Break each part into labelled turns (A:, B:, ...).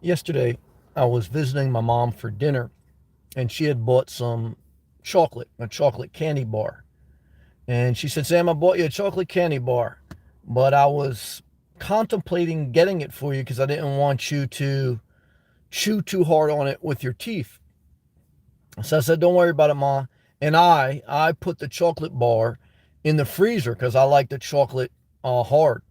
A: Yesterday, I was visiting my mom for dinner, and she had bought some chocolate, a chocolate candy bar. And she said, Sam, I bought you a chocolate candy bar, but I was contemplating getting it for you because I didn't want you to chew too hard on it with your teeth. So I said, don't worry about it, Ma. And I put the chocolate bar in the freezer because I like the chocolate hard.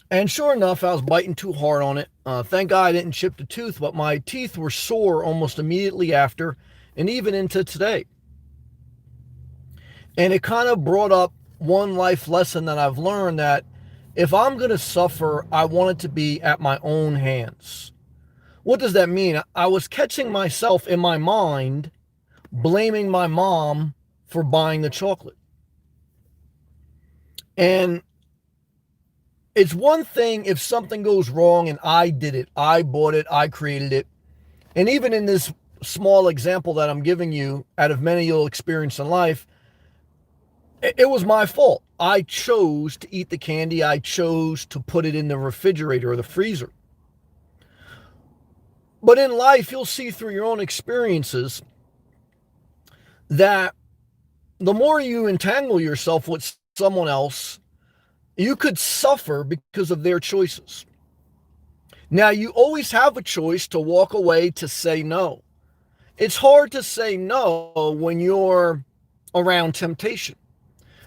A: And sure enough, I was biting too hard on it. Thank God I didn't chip the tooth, but my teeth were sore almost immediately after and even into today. And it kind of brought up one life lesson that I've learned, that if I'm going to suffer, I want it to be at my own hands. What does that mean? I was catching myself in my mind blaming my mom for buying the chocolate. And it's one thing if something goes wrong and I did it, I bought it, I created it. And even in this small example that I'm giving you, out of many you'll experience in life, it was my fault. I chose to eat the candy. I chose to put it in the refrigerator or the freezer. But in life, you'll see through your own experiences that the more you entangle yourself with someone else, you could suffer because of their choices. Now, you always have a choice to walk away, to say no. It's hard to say no when you're around temptation.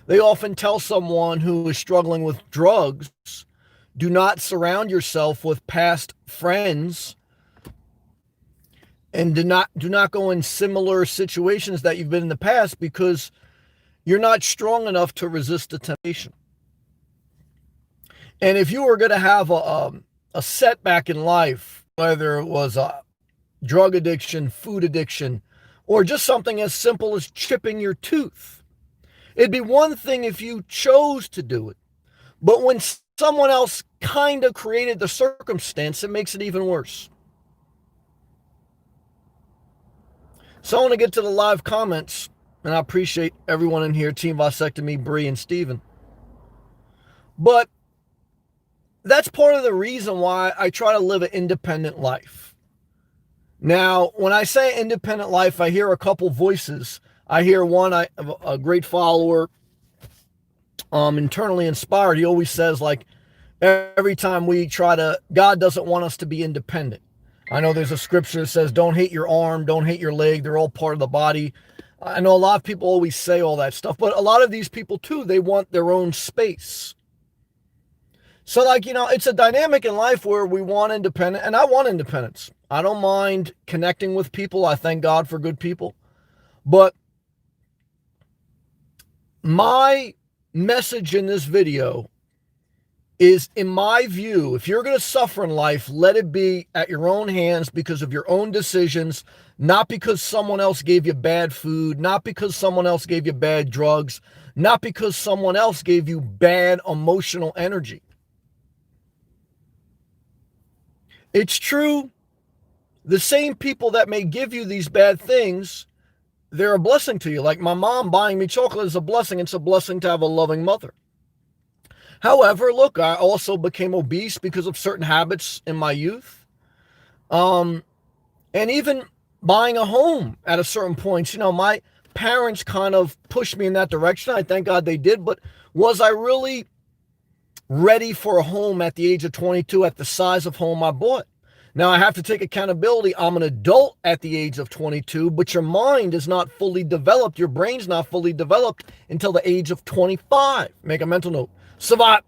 A: They often tell someone who is struggling with drugs, do not surround yourself with past friends, and do not go in similar situations that you've been in the past, because you're not strong enough to resist the temptation. And if you were going to have a setback in life, whether it was a drug addiction, food addiction, or just something as simple as chipping your tooth, it'd be one thing if you chose to do it. But when someone else kind of created the circumstance, it makes it even worse. So I want to get to the live comments, and I appreciate everyone in here, Team Vasectomy, Bree, and Steven. But that's part of the reason why I try to live an independent life. Now, when I say independent life, I hear a couple voices. I hear one, a great follower, internally inspired. He always says, like, every time we try to, God doesn't want us to be independent. I know there's a scripture that says, don't hate your arm, don't hate your leg. They're all part of the body. I know a lot of people always say all that stuff, but a lot of these people too, they want their own space. So, like, it's a dynamic in life where we want independence, and I want independence. I don't mind connecting with people. I thank God for good people. But my message in this video is, in my view, if you're going to suffer in life, let it be at your own hands because of your own decisions, not because someone else gave you bad food, not because someone else gave you bad drugs, not because someone else gave you bad emotional energy. It's true, the same people that may give you these bad things, they're a blessing to you. Like my mom buying me chocolate is a blessing. It's a blessing to have a loving mother. However, look, I also became obese because of certain habits in my youth. And even buying a home at a certain point, my parents kind of pushed me in that direction. I thank God they did. But was I really ready for a home at the age of 22 at the size of home I bought? Now, I have to take accountability. I'm an adult at the age of 22, but your mind is not fully developed. Your brain's not fully developed until the age of 25. Make a mental note. Savat,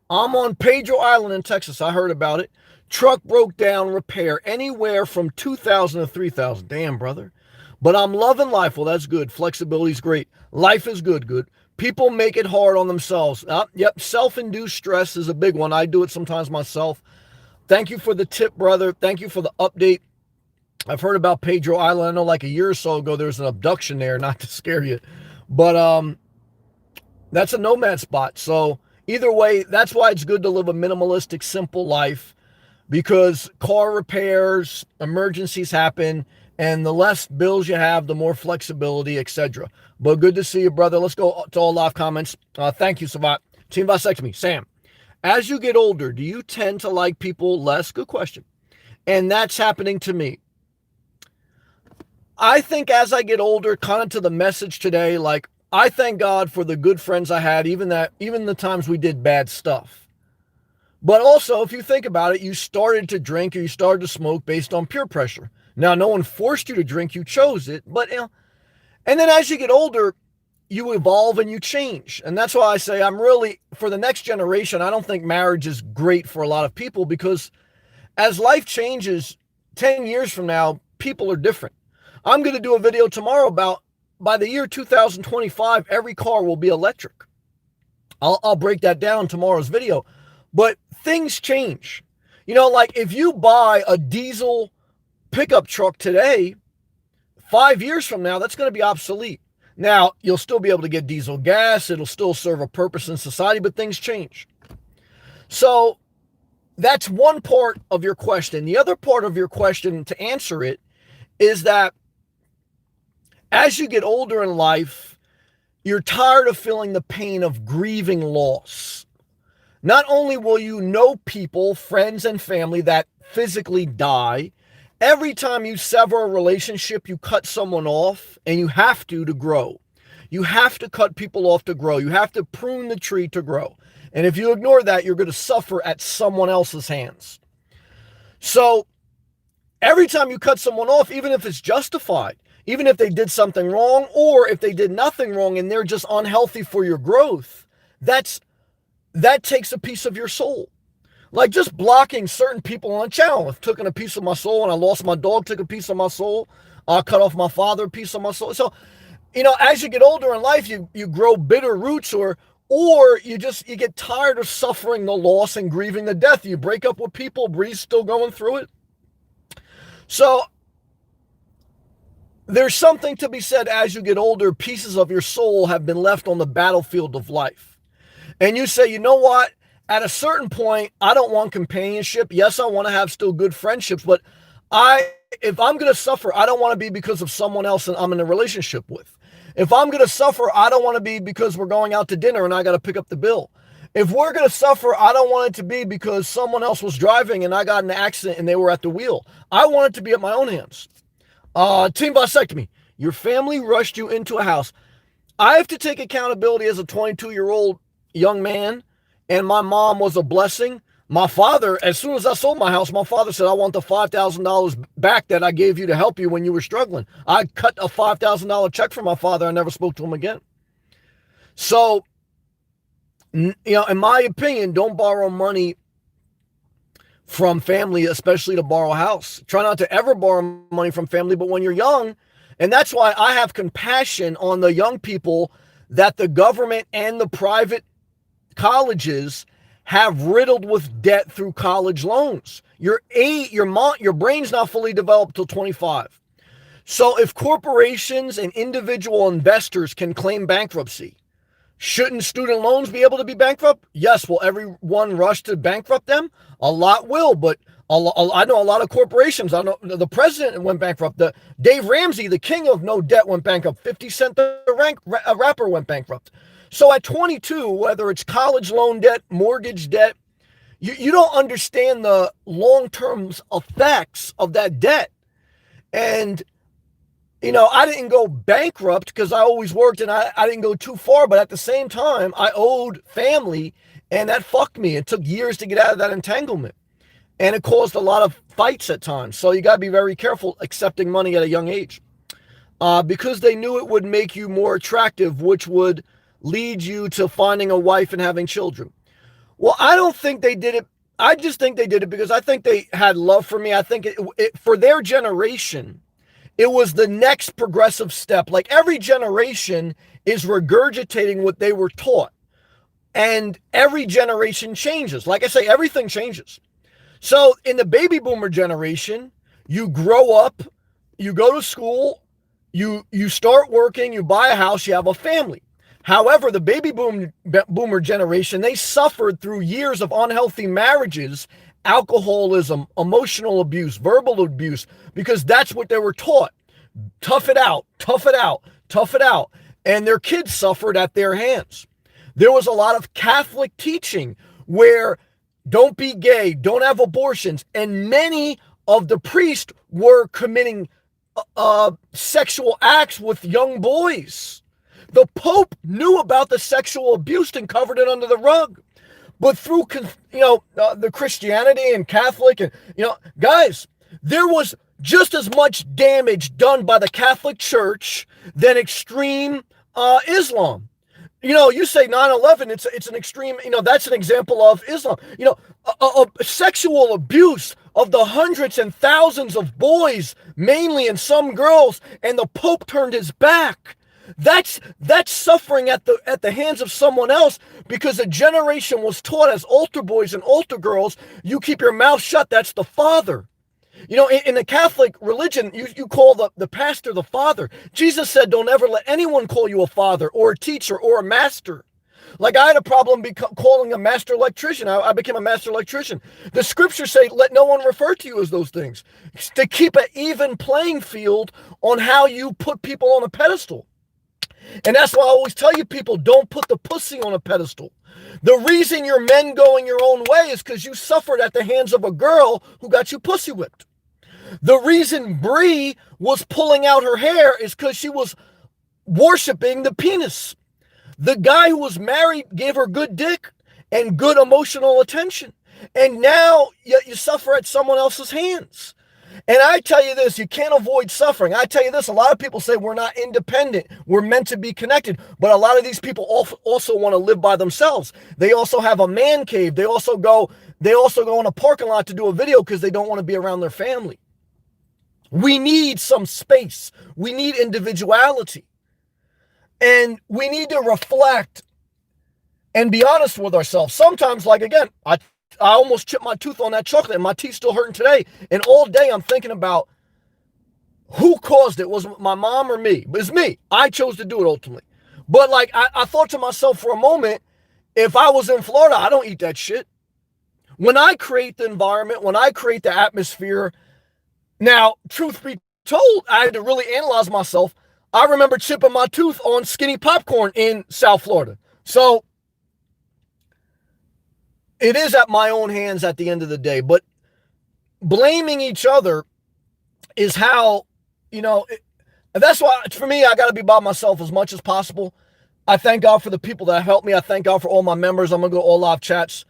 A: I'm on Pedro Island in Texas. I heard about it. Truck broke down, repair, anywhere from 2,000 to 3,000. Damn, brother. But I'm loving life. Well, that's good. Flexibility is great. Life is good. People make it hard on themselves. Yep, self-induced stress is a big one. I do it sometimes myself. Thank you for the tip, brother. Thank you for the update. I've heard about Pedro Island. I know like a year or so ago, there was an abduction there, not to scare you. But that's a nomad spot. So either way, that's why it's good to live a minimalistic, simple life, because car repairs, emergencies happen, and the less bills you have, the more flexibility, etc. But good to see you, brother. Let's go to all live comments. Thank you, Savat. Team Vasectomy, Sam. As you get older, do you tend to like people less? Good question. And that's happening to me. I think as I get older, kind of to the message today, like I thank God for the good friends I had, even the times we did bad stuff. But also, if you think about it, you started to drink or you started to smoke based on peer pressure. Now, no one forced you to drink, you chose it. But and then as you get older, you evolve and you change. And that's why I say I'm really, for the next generation, I don't think marriage is great for a lot of people, because as life changes, 10 years from now, people are different. I'm going to do a video tomorrow about, by the year 2025, every car will be electric. I'll break that down in tomorrow's video. But things change. Like if you buy a diesel pickup truck today, 5 years from now, that's going to be obsolete. Now, you'll still be able to get diesel gas. It'll still serve a purpose in society, but things change. So that's one part of your question. The other part of your question, to answer it, is that as you get older in life, you're tired of feeling the pain of grieving loss. Not only will you know people, friends and family that physically die, every time you sever a relationship, you cut someone off, and you have to grow. You have to cut people off to grow. You have to prune the tree to grow. And if you ignore that, you're going to suffer at someone else's hands. So every time you cut someone off, even if it's justified, even if they did something wrong, or if they did nothing wrong and they're just unhealthy for your growth, that takes a piece of your soul. Like just blocking certain people on a channel have taken a piece of my soul. And I lost my dog, took a piece of my soul. I cut off my father, a piece of my soul. So, as you get older in life, you grow bitter roots, or you get tired of suffering the loss and grieving the death. You break up with people, Bree's still going through it. So there's something to be said. As you get older, pieces of your soul have been left on the battlefield of life. And you say, you know what? At a certain point, I don't want companionship. Yes, I want to have still good friendships, but if I'm going to suffer, I don't want to be because of someone else that I'm in a relationship with. If I'm going to suffer, I don't want to be because we're going out to dinner and I got to pick up the bill. If we're going to suffer, I don't want it to be because someone else was driving and I got in an accident and they were at the wheel. I want it to be at my own hands. Teen vasectomy. Your family rushed you into a house. I have to take accountability as a 22-year-old young man, and my mom was a blessing. My father, as soon as I sold my house, my father said, I want the $5,000 back that I gave you to help you when you were struggling. I cut a $5,000 check from my father. I never spoke to him again. So, in my opinion, don't borrow money from family, especially to borrow a house. Try not to ever borrow money from family, but when you're young, and that's why I have compassion on the young people that the government and the private colleges have riddled with debt through college loans. Your brain's not fully developed till 25. So if corporations and individual investors can claim bankruptcy, shouldn't student loans be able to be bankrupt? Yes. Will everyone rush to bankrupt them? A lot will, but I know a lot of corporations. I know the president went bankrupt. Dave Ramsey, the king of no debt, went bankrupt. 50 Cent, the rapper, went bankrupt. So at 22, whether it's college loan debt, mortgage debt, you don't understand the long-term effects of that debt. And, I didn't go bankrupt because I always worked and I didn't go too far. But at the same time, I owed family, and that fucked me. It took years to get out of that entanglement. And it caused a lot of fights at times. So you got to be very careful accepting money at a young age. Because they knew it would make you more attractive, which would lead you to finding a wife and having children. Well, I don't think they did it. I just think they did it because I think they had love for me. I think for their generation, it was the next progressive step. Like every generation is regurgitating what they were taught. And every generation changes. Like I say, everything changes. So in the baby boomer generation, you grow up, you go to school, you start working, you buy a house, you have a family. However, the baby boomer generation, they suffered through years of unhealthy marriages, alcoholism, emotional abuse, verbal abuse, because that's what they were taught. Tough it out, tough it out, tough it out. And their kids suffered at their hands. There was a lot of Catholic teaching where don't be gay, don't have abortions. And many of the priest were committing sexual acts with young boys. The Pope knew about the sexual abuse and covered it under the rug. But through, the Christianity and Catholic and, guys, there was just as much damage done by the Catholic Church than extreme Islam. You say 9/11, it's an extreme, that's an example of Islam. A sexual abuse of the hundreds and thousands of boys, mainly, and some girls, and the Pope turned his back. That's suffering at the hands of someone else, because a generation was taught as altar boys and altar girls, you keep your mouth shut, that's the father. In the Catholic religion, you call the pastor the father. Jesus said, don't ever let anyone call you a father or a teacher or a master. Like, I had a problem calling a master electrician. I became a master electrician. The scriptures say, let no one refer to you as those things, to keep an even playing field on how you put people on a pedestal. And that's why I always tell you people, don't put the pussy on a pedestal. The reason your men going your own way is because you suffered at the hands of a girl who got you pussy whipped. The reason Bree was pulling out her hair is because she was worshiping the penis. The guy who was married gave her good dick and good emotional attention. And now you suffer at someone else's hands. And I tell you this, you can't avoid suffering. I tell you this, a lot of people say we're not independent. We're meant to be connected. But a lot of these people also want to live by themselves. They also have a man cave. They also go in a parking lot to do a video because they don't want to be around their family. We need some space. We need individuality. And we need to reflect and be honest with ourselves. Sometimes, like, again, I almost chipped my tooth on that chocolate and my teeth's still hurting today. And all day I'm thinking about who caused it. Was it my mom or me? It was me. I chose to do it ultimately. But like, I thought to myself for a moment, if I was in Florida, I don't eat that shit. When I create the environment, when I create the atmosphere, now, truth be told, I had to really analyze myself. I remember chipping my tooth on skinny popcorn in South Florida. So it is at my own hands at the end of the day. But blaming each other is how, that's why, for me, I got to be by myself as much as possible. I thank God for the people that helped me. I thank God for all my members. I'm going to go all live chats.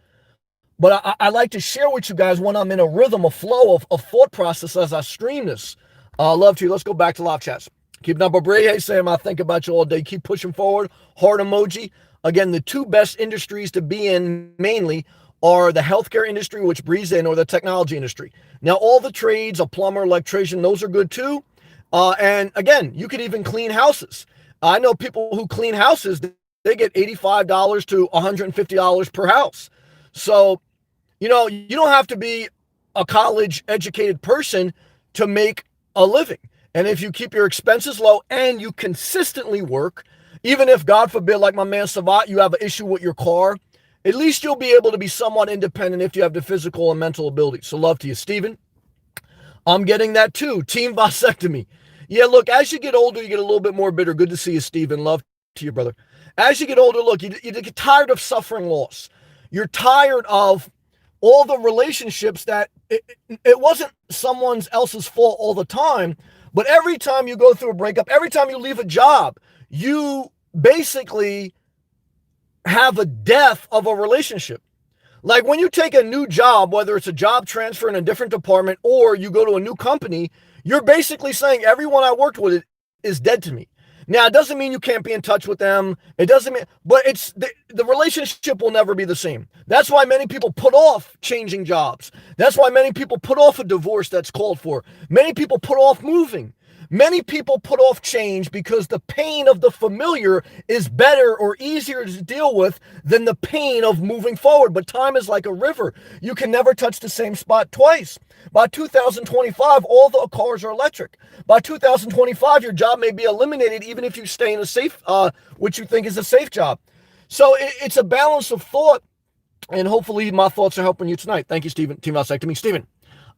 A: But I like to share with you guys when I'm in a rhythm, a flow of thought process as I stream this. Love to you. Let's go back to live chats. Keep number Bray. Hey, Sam, I think about you all day. Keep pushing forward. Heart emoji. Again, the two best industries to be in mainly are the healthcare industry, which breathes in, or the technology industry. Now, all the trades, a plumber, electrician, those are good too. And again, you could even clean houses. I know people who clean houses, they get $85 to $150 per house. So, you don't have to be a college educated person to make a living. And if you keep your expenses low and you consistently work, even if, God forbid, like my man Savat, you have an issue with your car, at least you'll be able to be somewhat independent if you have the physical and mental ability. So love to you, Steven. I'm getting that too. Team vasectomy. Yeah, look, as you get older, you get a little bit more bitter. Good to see you, Steven. Love to you, brother. As you get older, look, you get tired of suffering loss. You're tired of all the relationships that it wasn't someone else's fault all the time, but every time you go through a breakup, every time you leave a job, you basically have a death of a relationship. Like when you take a new job, whether it's a job transfer in a different department or you go to a new company, you're basically saying everyone I worked with is dead to me. Now, it doesn't mean you can't be in touch with them. It doesn't mean, but it's the relationship will never be the same. That's why many people put off changing jobs. That's why many people put off a divorce that's called for. Many people put off moving. Many people put off change because the pain of the familiar is better or easier to deal with than the pain of moving forward. But time is like a river. You can never touch the same spot twice. By 2025, all the cars are electric. By 2025, your job may be eliminated even if you stay in a safe, which you think is a safe job. So it's a balance of thought, and hopefully my thoughts are helping you tonight. Thank you, Stephen. Team Vasectomy. Stephen,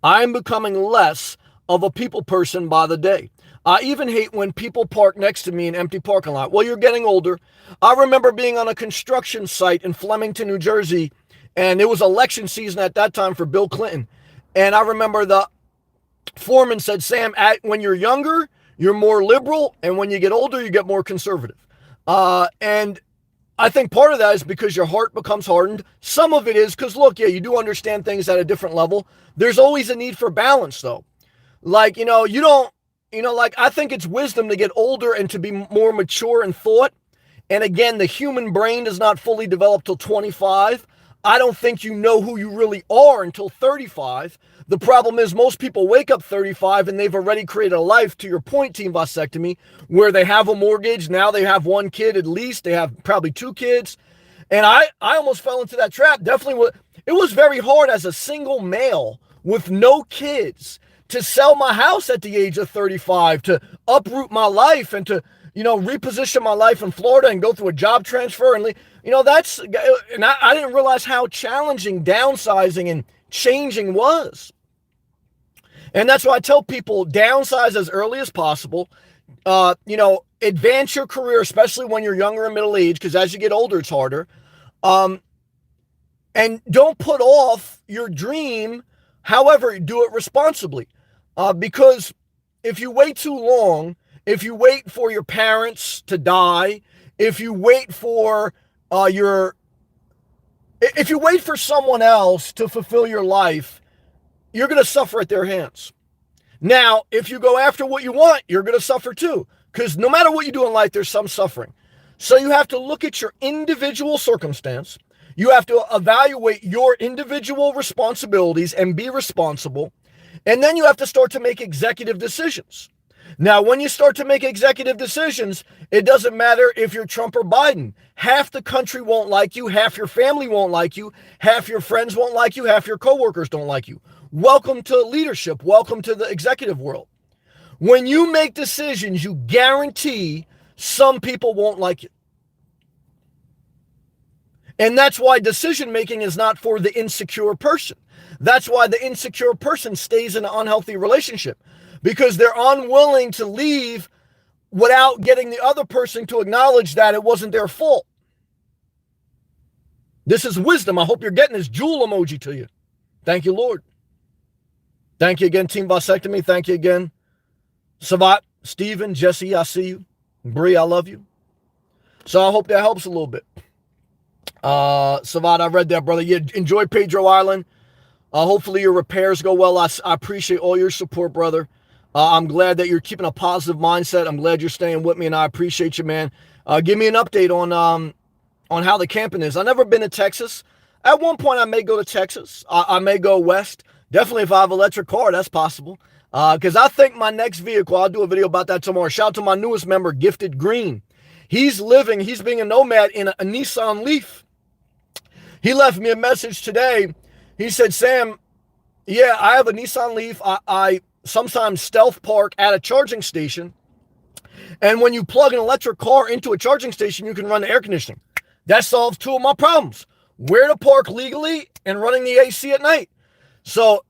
A: I'm becoming less of a people person by the day. I even hate when people park next to me in empty parking lot. Well, you're getting older. I remember being on a construction site in Flemington, New Jersey, and it was election season at that time for Bill Clinton. And I remember the Foreman said, Sam, when you're younger, you're more liberal, and when you get older, you get more conservative. And I think part of that is because your heart becomes hardened. Some of it is because, look, yeah, you do understand things at a different level. There's always a need for balance, though. Like, you don't, like, I think it's wisdom to get older and to be more mature in thought. And again, the human brain is not fully developed till 25. I don't think you know who you really are until 35. The problem is most people wake up 35 and they've already created a life, to your point, Team Vasectomy, where they have a mortgage. Now they have one kid at least. They have probably two kids. And I almost fell into that trap. Definitely, it was very hard as a single male with no kids to sell my house at the age of 35, to uproot my life and to, reposition my life in Florida and go through a job transfer. And, and I didn't realize how challenging downsizing and changing was. And that's why I tell people downsize as early as possible. Advance your career, especially when you're younger and middle age, because as you get older, it's harder. And don't put off your dream. However, do it responsibly. Because if you wait too long, if you wait for your parents to die, if you wait for if you wait for someone else to fulfill your life, you're going to suffer at their hands. Now, if you go after what you want, you're going to suffer too, because no matter what you do in life, there's some suffering. So you have to look at your individual circumstance. You have to evaluate your individual responsibilities and be responsible. And then you have to start to make executive decisions. Now, when you start to make executive decisions, it doesn't matter if you're Trump or Biden. Half the country won't like you. Half your family won't like you. Half your friends won't like you. Half your coworkers don't like you. Welcome to leadership. Welcome to the executive world. When you make decisions, you guarantee some people won't like it. And that's why decision making is not for the insecure person. That's why the insecure person stays in an unhealthy relationship, because they're unwilling to leave without getting the other person to acknowledge that it wasn't their fault. This is wisdom. I hope you're getting this jewel emoji to you. Thank you, Lord. Thank you again, Team Vasectomy. Thank you again, Savat, Stephen, Jesse, I see you. Bree, I love you. So I hope that helps a little bit. Savat, I read that, brother. Yeah, enjoy Pedro Island. Hopefully your repairs go well. I appreciate all your support, brother. I'm glad that you're keeping a positive mindset. I'm glad you're staying with me, and I appreciate you, man. Give me an update on how the camping is. I've never been to Texas. At one point, I may go to Texas. I may go west. Definitely if I have an electric car, that's possible. Because I think my next vehicle, I'll do a video about that tomorrow. Shout out to my newest member, Gifted Green. He's being a nomad in a Nissan Leaf. He left me a message today. He said, Sam, yeah, I have a Nissan Leaf. I sometimes stealth park at a charging station. And when you plug an electric car into a charging station, you can run the air conditioning. That solves two of my problems. Where to park legally and running the AC at night. So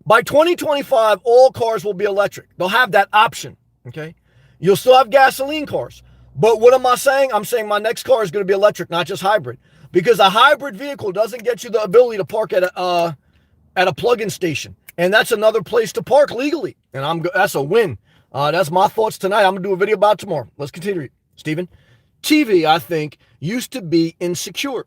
A: by 2025, all cars will be electric. They'll have that option, okay? You'll still have gasoline cars. But what am I saying? I'm saying my next car is going to be electric, not just hybrid. Because a hybrid vehicle doesn't get you the ability to park at a plug-in station. And that's another place to park legally. And that's a win. That's my thoughts tonight. I'm going to do a video about it tomorrow. Let's continue. Stephen, TV, I think, used to be insecure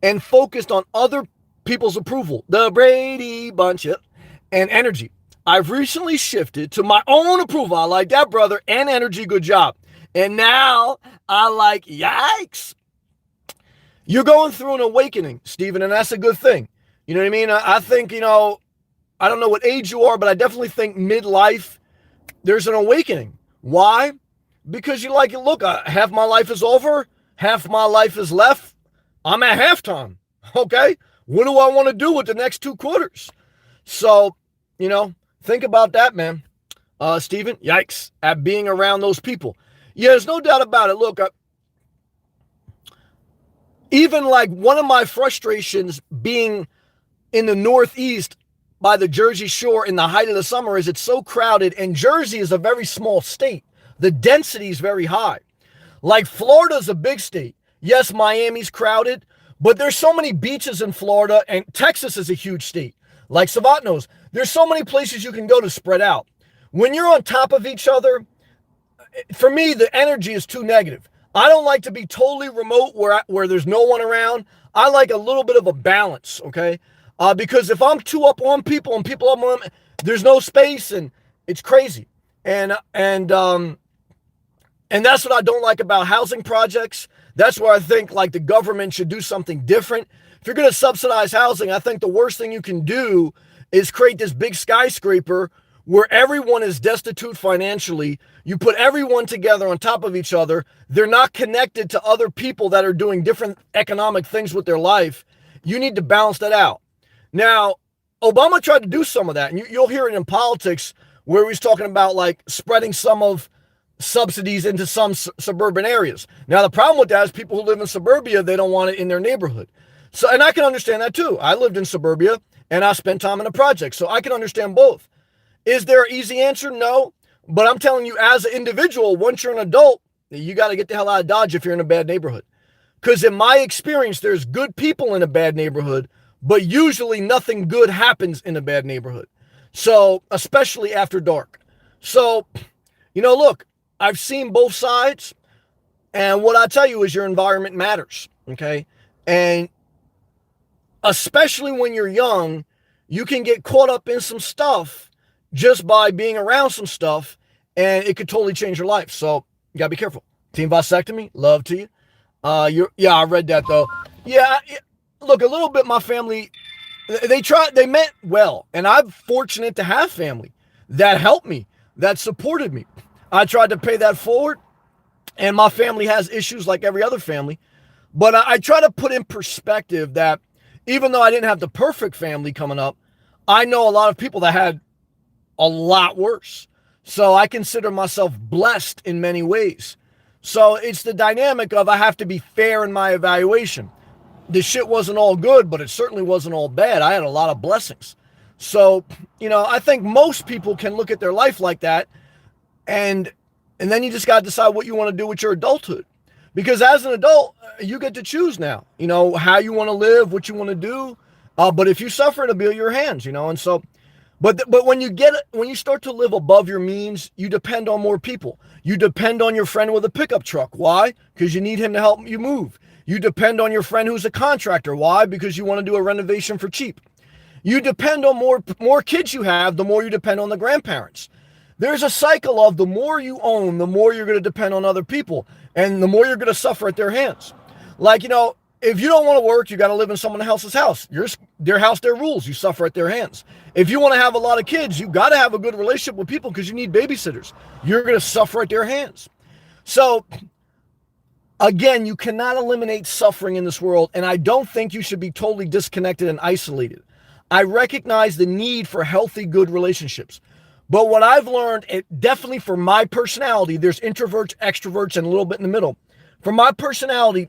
A: and focused on other people's approval. The Brady Bunch and energy. I've recently shifted to my own approval. I like that, brother, and energy. Good job. And now I like yikes. You're going through an awakening, Stephen, and that's a good thing. You know what I mean? I think, I don't know what age you are, but I definitely think midlife, there's an awakening. Why? Because you like it. Look, half my life is over. Half my life is left. I'm at halftime. Okay? What do I want to do with the next 2 quarters? So, think about that, man. Stephen, yikes, at being around those people. Yeah, there's no doubt about it. Look, even like one of my frustrations being in the Northeast by the Jersey Shore in the height of the summer is it's so crowded, and Jersey is a very small state. The density is very high. Like Florida's a big state. Yes, Miami's crowded, but there's so many beaches in Florida, and Texas is a huge state. Like Savat knows, there's so many places you can go to spread out. When you're on top of each other, for me, the energy is too negative. I don't like to be totally remote where there's no one around. I like a little bit of a balance, okay? Because if I'm too up on people and people up on, there's no space and it's crazy. And that's what I don't like about housing projects. That's where I think like the government should do something different. If you're going to subsidize housing, I think the worst thing you can do is create this big skyscraper where everyone is destitute financially. You put everyone together on top of each other. They're not connected to other people that are doing different economic things with their life. You need to balance that out. Now, Obama tried to do some of that, and you'll hear it in politics where he's talking about like spreading some of subsidies into some suburban areas. Now, the problem with that is people who live in suburbia, they don't want it in their neighborhood. So, and I can understand that too. I lived in suburbia and I spent time in a project, so I can understand both. Is there an easy answer? No. But I'm telling you, as an individual, once you're an adult, you got to get the hell out of Dodge if you're in a bad neighborhood. Because in my experience, there's good people in a bad neighborhood, but usually nothing good happens in a bad neighborhood. So, especially after dark. So, look, I've seen both sides. And what I tell you is your environment matters. Okay. And especially when you're young, you can get caught up in some stuff just by being around some stuff, and it could totally change your life. So you gotta be careful. Team vasectomy, love to you. I read that though. Look, a little bit. My family, they meant well, and I'm fortunate to have family that helped me, that supported me. I tried to pay that forward, and my family has issues like every other family, but I try to put in perspective that even though I didn't have the perfect family coming up, I know a lot of people that had a lot worse. So I consider myself blessed in many ways. So it's the dynamic of I have to be fair in my evaluation. The shit wasn't all good, but it certainly wasn't all bad. I had a lot of blessings. So, I think most people can look at their life like that, and then you just got to decide what you want to do with your adulthood. Because as an adult, you get to choose now, how you want to live, what you want to do. But if you suffer, it'll be in your hands, and so, but when you start to live above your means, you depend on more people. You depend on your friend with a pickup truck. Why? Because you need him to help you move. You depend on your friend who's a contractor. Why? Because you want to do a renovation for cheap. You depend on more kids you have, the more you depend on the grandparents. There's a cycle of the more you own, the more you're going to depend on other people, and the more you're going to suffer at their hands. Like, if you don't want to work, you got to live in someone else's house. Their house, their rules. You suffer at their hands. If you want to have a lot of kids, you got to have a good relationship with people because you need babysitters. You're going to suffer at their hands. So, again, you cannot eliminate suffering in this world, and I don't think you should be totally disconnected and isolated. I recognize the need for healthy, good relationships. But what I've learned, definitely for my personality, there's introverts, extroverts, and a little bit in the middle. For my personality,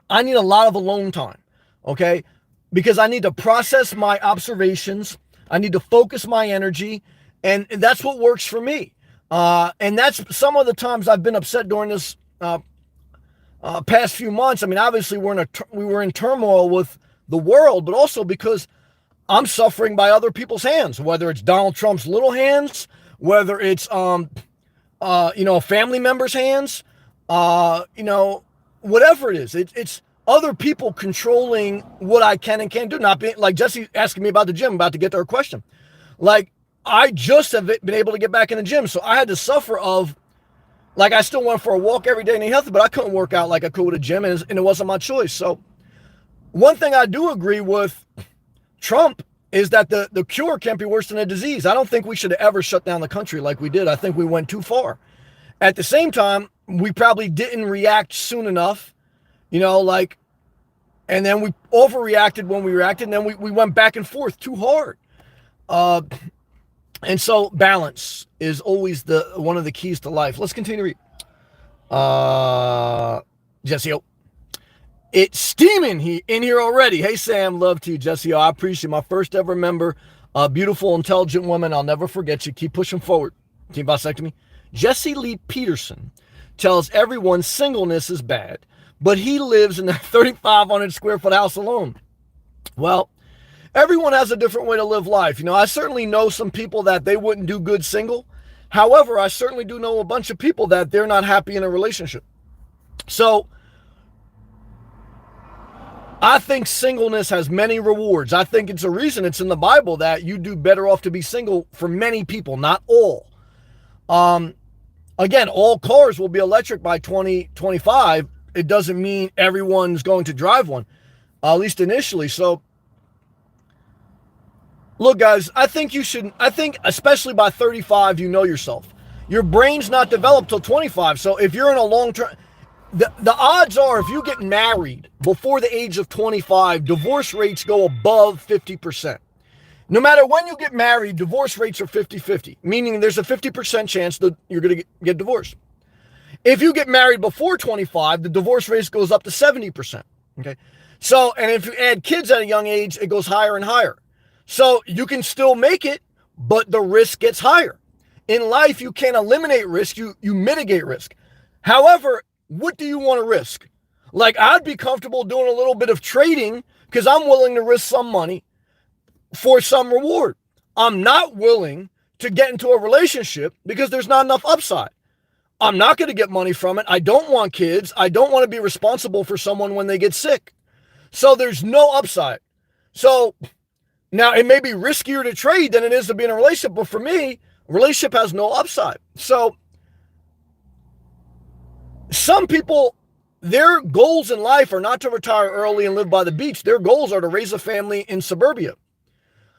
A: I need a lot of alone time, okay? Because I need to process my observations. I need to focus my energy, and that's what works for me. And that's some of the times I've been upset during this past few months. I mean, obviously we were in turmoil with the world, but also because I'm suffering by other people's hands, whether it's Donald Trump's little hands, whether it's family members' hands, whatever it is. It's other people controlling what I can and can't do. Not being like Jesse asking me about the gym, about to get to her question. Like, I just have been able to get back in the gym, so I had to suffer of, like, I still went for a walk every day and eat healthy, but I couldn't work out like I could with a gym, and it wasn't my choice. So one thing I do agree with Trump is that the cure can't be worse than a disease. I don't think we should have ever shut down the country like we did. I think we went too far. At the same time, we probably didn't react soon enough, and then we overreacted when we reacted, and then we went back and forth too hard. And so balance is always one of the keys to life. Let's continue to read. Jesse O. It's steaming in here already. Hey, Sam, love to you, Jesse. I appreciate my first ever member. A beautiful, intelligent woman. I'll never forget you. Keep pushing forward. Team vasectomy. Jesse Lee Peterson tells everyone singleness is bad, but he lives in a 3,500 square foot house alone. Well, everyone has a different way to live life. You know, I certainly know some people that they wouldn't do good single. However, I certainly do know a bunch of people that they're not happy in a relationship. So I think singleness has many rewards. I think it's a reason it's in the Bible that you do better off to be single for many people, not all. Again, all cars will be electric by 2025. It doesn't mean everyone's going to drive one, at least initially. So, look, guys, I think especially by 35, you know yourself. Your brain's not developed till 25. So if you're in a long-term, the odds are if you get married before the age of 25, divorce rates go above 50%. No matter when you get married, divorce rates are 50-50, meaning there's a 50% chance that you're going to get divorced. If you get married before 25, the divorce rate goes up to 70%. Okay. So, and if you add kids at a young age, it goes higher and higher. So you can still make it, but the risk gets higher. In life, you can't eliminate risk, you mitigate risk. However, what do you want to risk? Like, I'd be comfortable doing a little bit of trading because I'm willing to risk some money for some reward. I'm not willing to get into a relationship because there's not enough upside. I'm not going to get money from it. I don't want kids. I don't want to be responsible for someone when they get sick. So there's no upside. So now it may be riskier to trade than it is to be in a relationship, but for me, a relationship has no upside. So some people, their goals in life are not to retire early and live by the beach. Their goals are to raise a family in suburbia.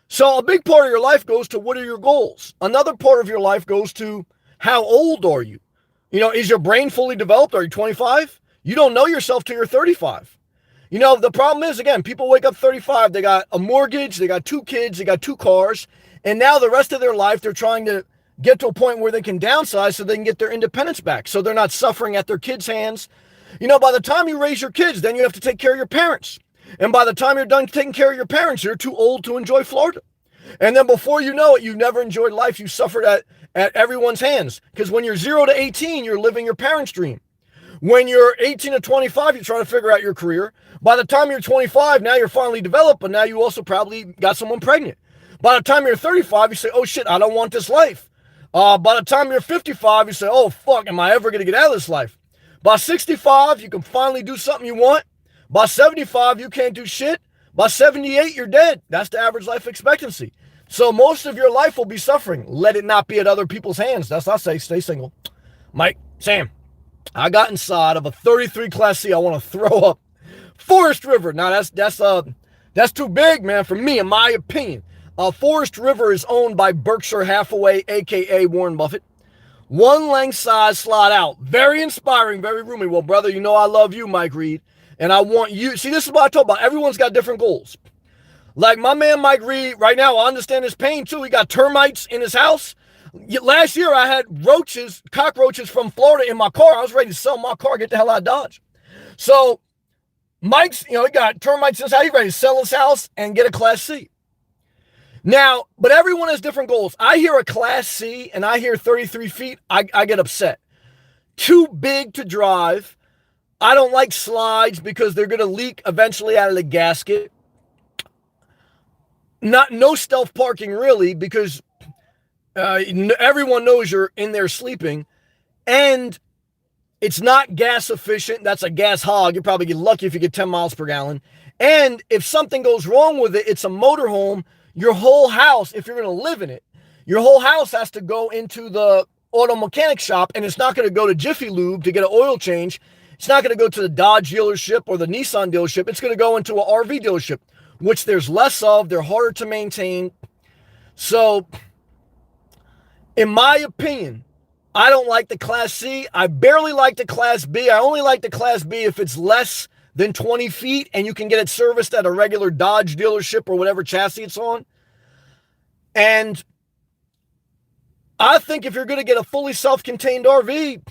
A: So a big part of your life goes to what are your goals? Another part of your life goes to how old are you? You know, is your brain fully developed? Are you 25? You don't know yourself till you're 35. You know, the problem is, again, people wake up 35, they got a mortgage, they got 2 kids, they got 2 cars, and now the rest of their life they're trying to get to a point where they can downsize so they can get their independence back, so they're not suffering at their kids' hands. You know, by the time you raise your kids, then you have to take care of your parents. And by the time you're done taking care of your parents, you're too old to enjoy Florida. And then before you know it, you've never enjoyed life. You suffered at everyone's hands. Because when you're 0 to 18, you're living your parents' dream. When you're 18 to 25, you're trying to figure out your career. By the time you're 25, now you're finally developed, but now you also probably got someone pregnant. By the time you're 35, you say, oh shit, I don't want this life. By the time you're 55, you say, oh fuck, am I ever going to get out of this life? By 65, you can finally do something you want. By 75, you can't do shit. By 78, you're dead. That's the average life expectancy. So most of your life will be suffering. Let it not be at other people's hands. That's what I say. Stay single. Mike, Sam, I got inside of a 33 Class C. I want to throw up. Forest River. Now that's too big, man, for me, in my opinion. Forest River is owned by Berkshire Hathaway, a.k.a. Warren Buffett. One length size slot out. Very inspiring, very roomy. Well, brother, you know I love you, Mike Reed. And I want you. See, this is what I talk about. Everyone's got different goals. Like my man Mike Reed, right now, I understand his pain too. He got termites in his house. Last year, I had cockroaches from Florida in my car. I was ready to sell my car, get the hell out of Dodge. So Mike's, he got termites in his house. He's ready to sell his house and get a Class C. Now, but everyone has different goals. I hear a Class C and I hear 33 feet. I get upset. Too big to drive. I don't like slides because they're going to leak eventually out of the gasket. No stealth parking really, because everyone knows you're in there sleeping, and it's not gas efficient. That's a gas hog. You probably get lucky if you get 10 miles per gallon. And if something goes wrong with it, it's a motorhome. Your whole house, if you're going to live in it, your whole house has to go into the auto mechanic shop, and it's not going to go to Jiffy Lube to get an oil change. It's not going to go to the Dodge dealership or the Nissan dealership. It's going to go into an RV dealership, which there's less of. They're harder to maintain. So, in my opinion, I don't like the Class C. I barely like the Class B. I only like the Class B if it's less than 20 feet and you can get it serviced at a regular Dodge dealership or whatever chassis it's on. And I think if you're going to get a fully self-contained RV,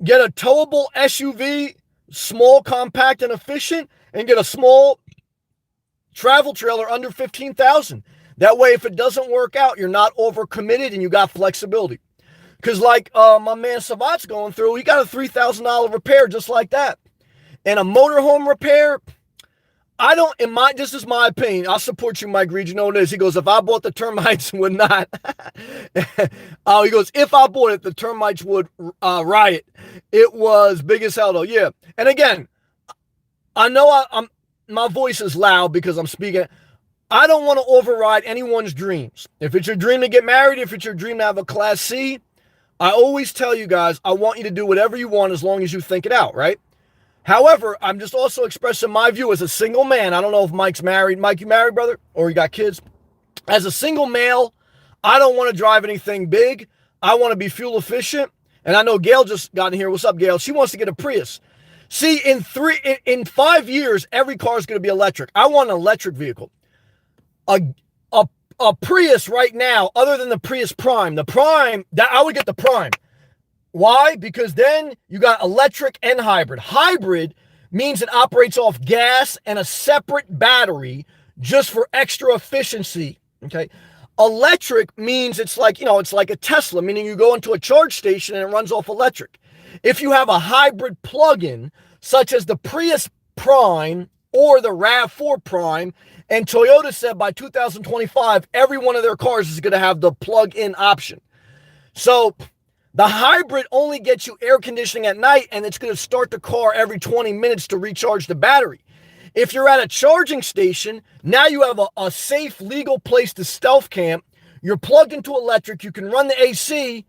A: get a towable SUV, small, compact, and efficient, and get a small travel trailer under $15,000. That way, if it doesn't work out, you're not overcommitted and you got flexibility. Because like my man Savat's going through, he got a $3,000 repair just like that. And a motorhome repair, I don't, this is my opinion. I'll support you, Mike Reed. You know what it is. He goes, if I bought the termites would not. Oh, he goes, if I bought it, the termites would riot. It was big as hell though. Yeah. And again, I know my voice is loud because I'm speaking. I don't want to override anyone's dreams. If it's your dream to get married, if it's your dream to have a Class C, I always tell you guys, I want you to do whatever you want as long as you think it out, right? However, I'm just also expressing my view as a single man. I don't know if Mike's married. Mike, you married, brother? Or you got kids? As a single male, I don't want to drive anything big. I want to be fuel efficient. And I know Gail just got in here. What's up, Gail? She wants to get a Prius. See, in 5 years, every car is going to be electric. I want an electric vehicle. A Prius right now, other than the Prius Prime, I would get the Prime. Why? Because then you got electric and hybrid. Hybrid means it operates off gas and a separate battery just for extra efficiency. Okay. Electric means it's like a Tesla, meaning you go into a charge station and it runs off electric. If you have a hybrid plug-in, such as the Prius Prime or the RAV4 Prime, and Toyota said by 2025, every one of their cars is going to have the plug-in option. So the hybrid only gets you air conditioning at night, and it's going to start the car every 20 minutes to recharge the battery. If you're at a charging station, now you have a safe, legal place to stealth camp. You're plugged into electric. You can run the AC.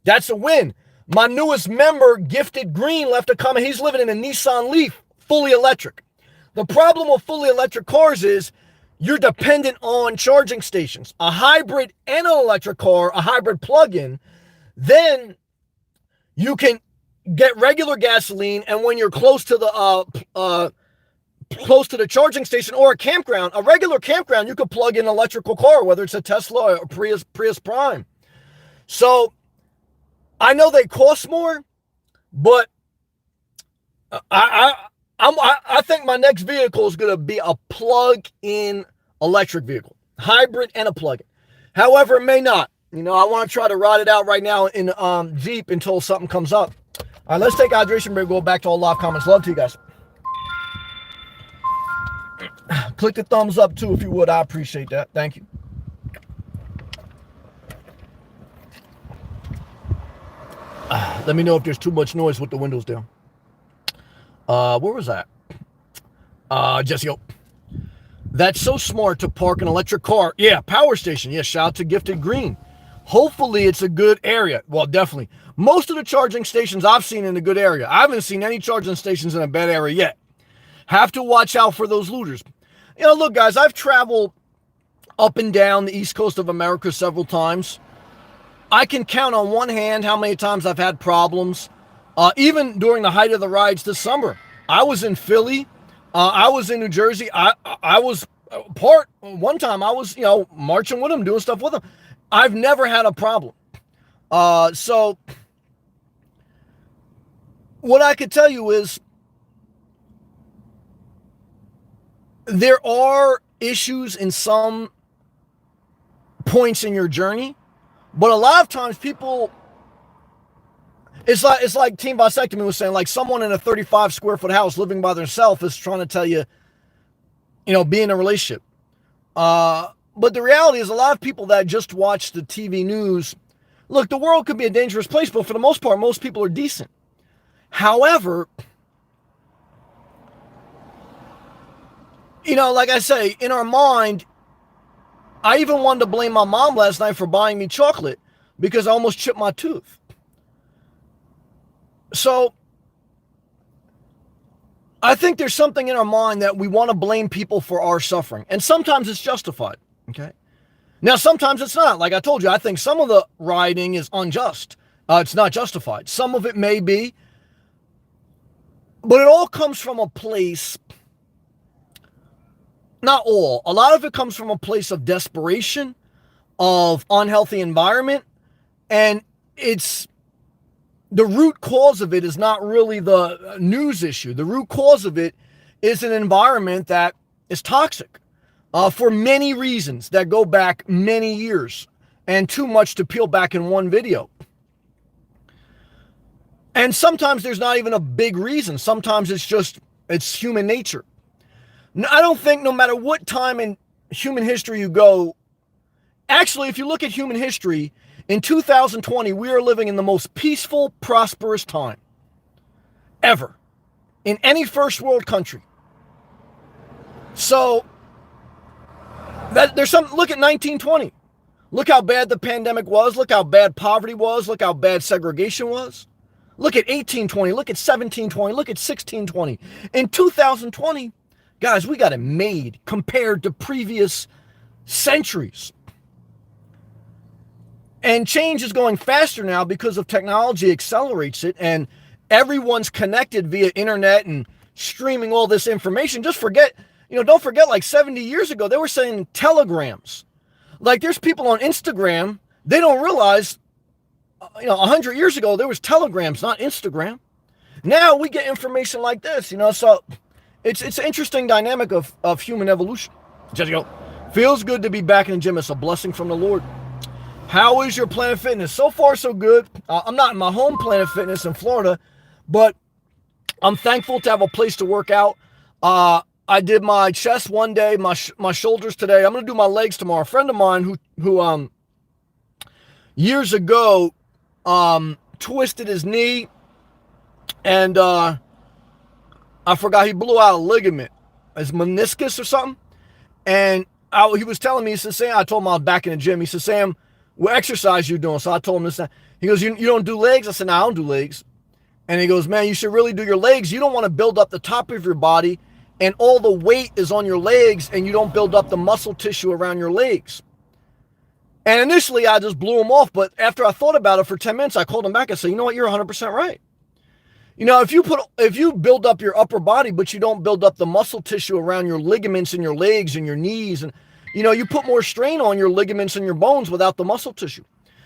A: That's a win. My newest member, Gifted Green, left a comment. He's living in a Nissan Leaf, fully electric. The problem with fully electric cars is you're dependent on charging stations. A hybrid and an electric car, a hybrid plug-in, then you can get regular gasoline, and when you're close to the charging station or a campground, a regular campground, you could plug in an electrical car, whether it's a Tesla or Prius Prime. So I know they cost more, but I think my next vehicle is going to be a plug-in electric vehicle, hybrid and a plug-in. However, it may not. I want to try to ride it out right now in Jeep until something comes up. All right, let's take a hydration break. Go back to all live comments. Love to you guys. Click the thumbs up too if you would. I appreciate that. Thank you. Let me know if there's too much noise with the windows down. Where was that? Jesse, that's so smart to park an electric car. Yeah, power station. Yeah, shout out to Gifted Green. Hopefully it's a good area. Well, definitely. Most of the charging stations I've seen in a good area. I haven't seen any charging stations in a bad area yet. Have to watch out for those looters. Look, guys, I've traveled up and down the East Coast of America several times. I can count on one hand how many times I've had problems. Even during the height of the rides this summer. I was in Philly. I was in New Jersey. I was one time I was, marching with them, doing stuff with them. I've never had a problem. So what I could tell you is there are issues in some points in your journey, but a lot of times people, it's like Team Vasectomy was saying, like someone in a 35 square foot house living by themselves is trying to tell you, be in a relationship. But the reality is a lot of people that just watch the TV news, look, the world could be a dangerous place, but for the most part, most people are decent. However, like I say, in our mind, I even wanted to blame my mom last night for buying me chocolate because I almost chipped my tooth. So I think there's something in our mind that we want to blame people for our suffering. And sometimes it's justified. Okay. Now, sometimes it's not. Like I told you, I think some of the rioting is unjust. It's not justified. Some of it may be. But it all comes from a place, not all, a lot of it comes from a place of desperation, of unhealthy environment. And the root cause of it is not really the news issue. The root cause of it is an environment that is toxic for many reasons that go back many years and too much to peel back in one video. And sometimes there's not even a big reason. Sometimes it's human nature. I don't think no matter what time in human history you go, actually, if you look at human history, in 2020, we are living in the most peaceful, prosperous time ever in any first world country. So there's some, look at 1920. Look how bad the pandemic was. Look how bad poverty was. Look how bad segregation was. Look at 1820. Look at 1720. Look at 1620. In 2020, guys, we got it made compared to previous centuries. And change is going faster now because of technology accelerates it, and everyone's connected via internet and streaming all this information. Just forget, don't forget, like 70 years ago, they were saying telegrams. Like there's people on Instagram, they don't realize, 100 years ago, there was telegrams, not Instagram. Now we get information like this, so it's an interesting dynamic of human evolution. Just feels good to be back in the gym. It's a blessing from the Lord. How is your Planet Fitness? So far, so good. I'm not in my home Planet Fitness in Florida, but I'm thankful to have a place to work out. I did my chest one day, my shoulders today. I'm going to do my legs tomorrow. A friend of mine who years ago twisted his knee, and I forgot, he blew out a ligament, his meniscus or something. And he was telling me, he said, Sam, I told him I was back in the gym. He said, Sam, what exercise you doing? So I told him this. He goes, you don't do legs? I said, no, I don't do legs. And he goes, man, you should really do your legs. You don't want to build up the top of your body and all the weight is on your legs and you don't build up the muscle tissue around your legs. And initially I just blew him off. But after I thought about it for 10 minutes, I called him back and said, you know what? You're 100% right. If you build up your upper body, but you don't build up the muscle tissue around your ligaments in your legs and your knees, and you put more strain on your ligaments and your bones without the muscle tissue.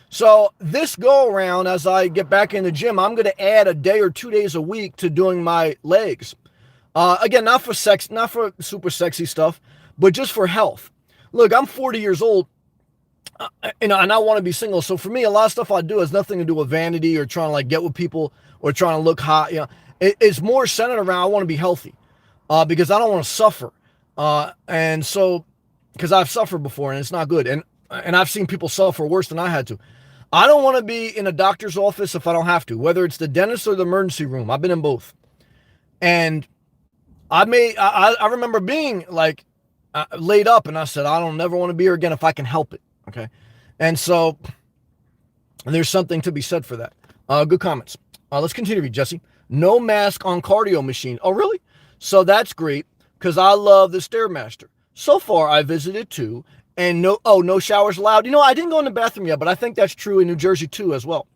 A: So this go around, as I get back in the gym, I'm going to add a day or 2 days a week to doing my legs. Again, not for super sexy stuff, but just for health. Look, I'm 40 years old, and I want to be single. So for me, a lot of stuff I do has nothing to do with vanity or trying to get with people or trying to look hot. It's more centered around I want to be healthy, because I don't want to suffer. And so, because I've suffered before and it's not good. And I've seen people suffer worse than I had to. I don't want to be in a doctor's office if I don't have to, whether it's the dentist or the emergency room. I've been in both. And I remember being laid up, and I said, I don't never want to be here again if I can help it. Okay. And so there's something to be said for that. Good comments. Let's continue to read, Jesse. No mask on cardio machine. Oh, really? So that's great, because I love the Stairmaster. So far, I visited too, and no showers allowed. I didn't go in the bathroom yet, but I think that's true in New Jersey too as well.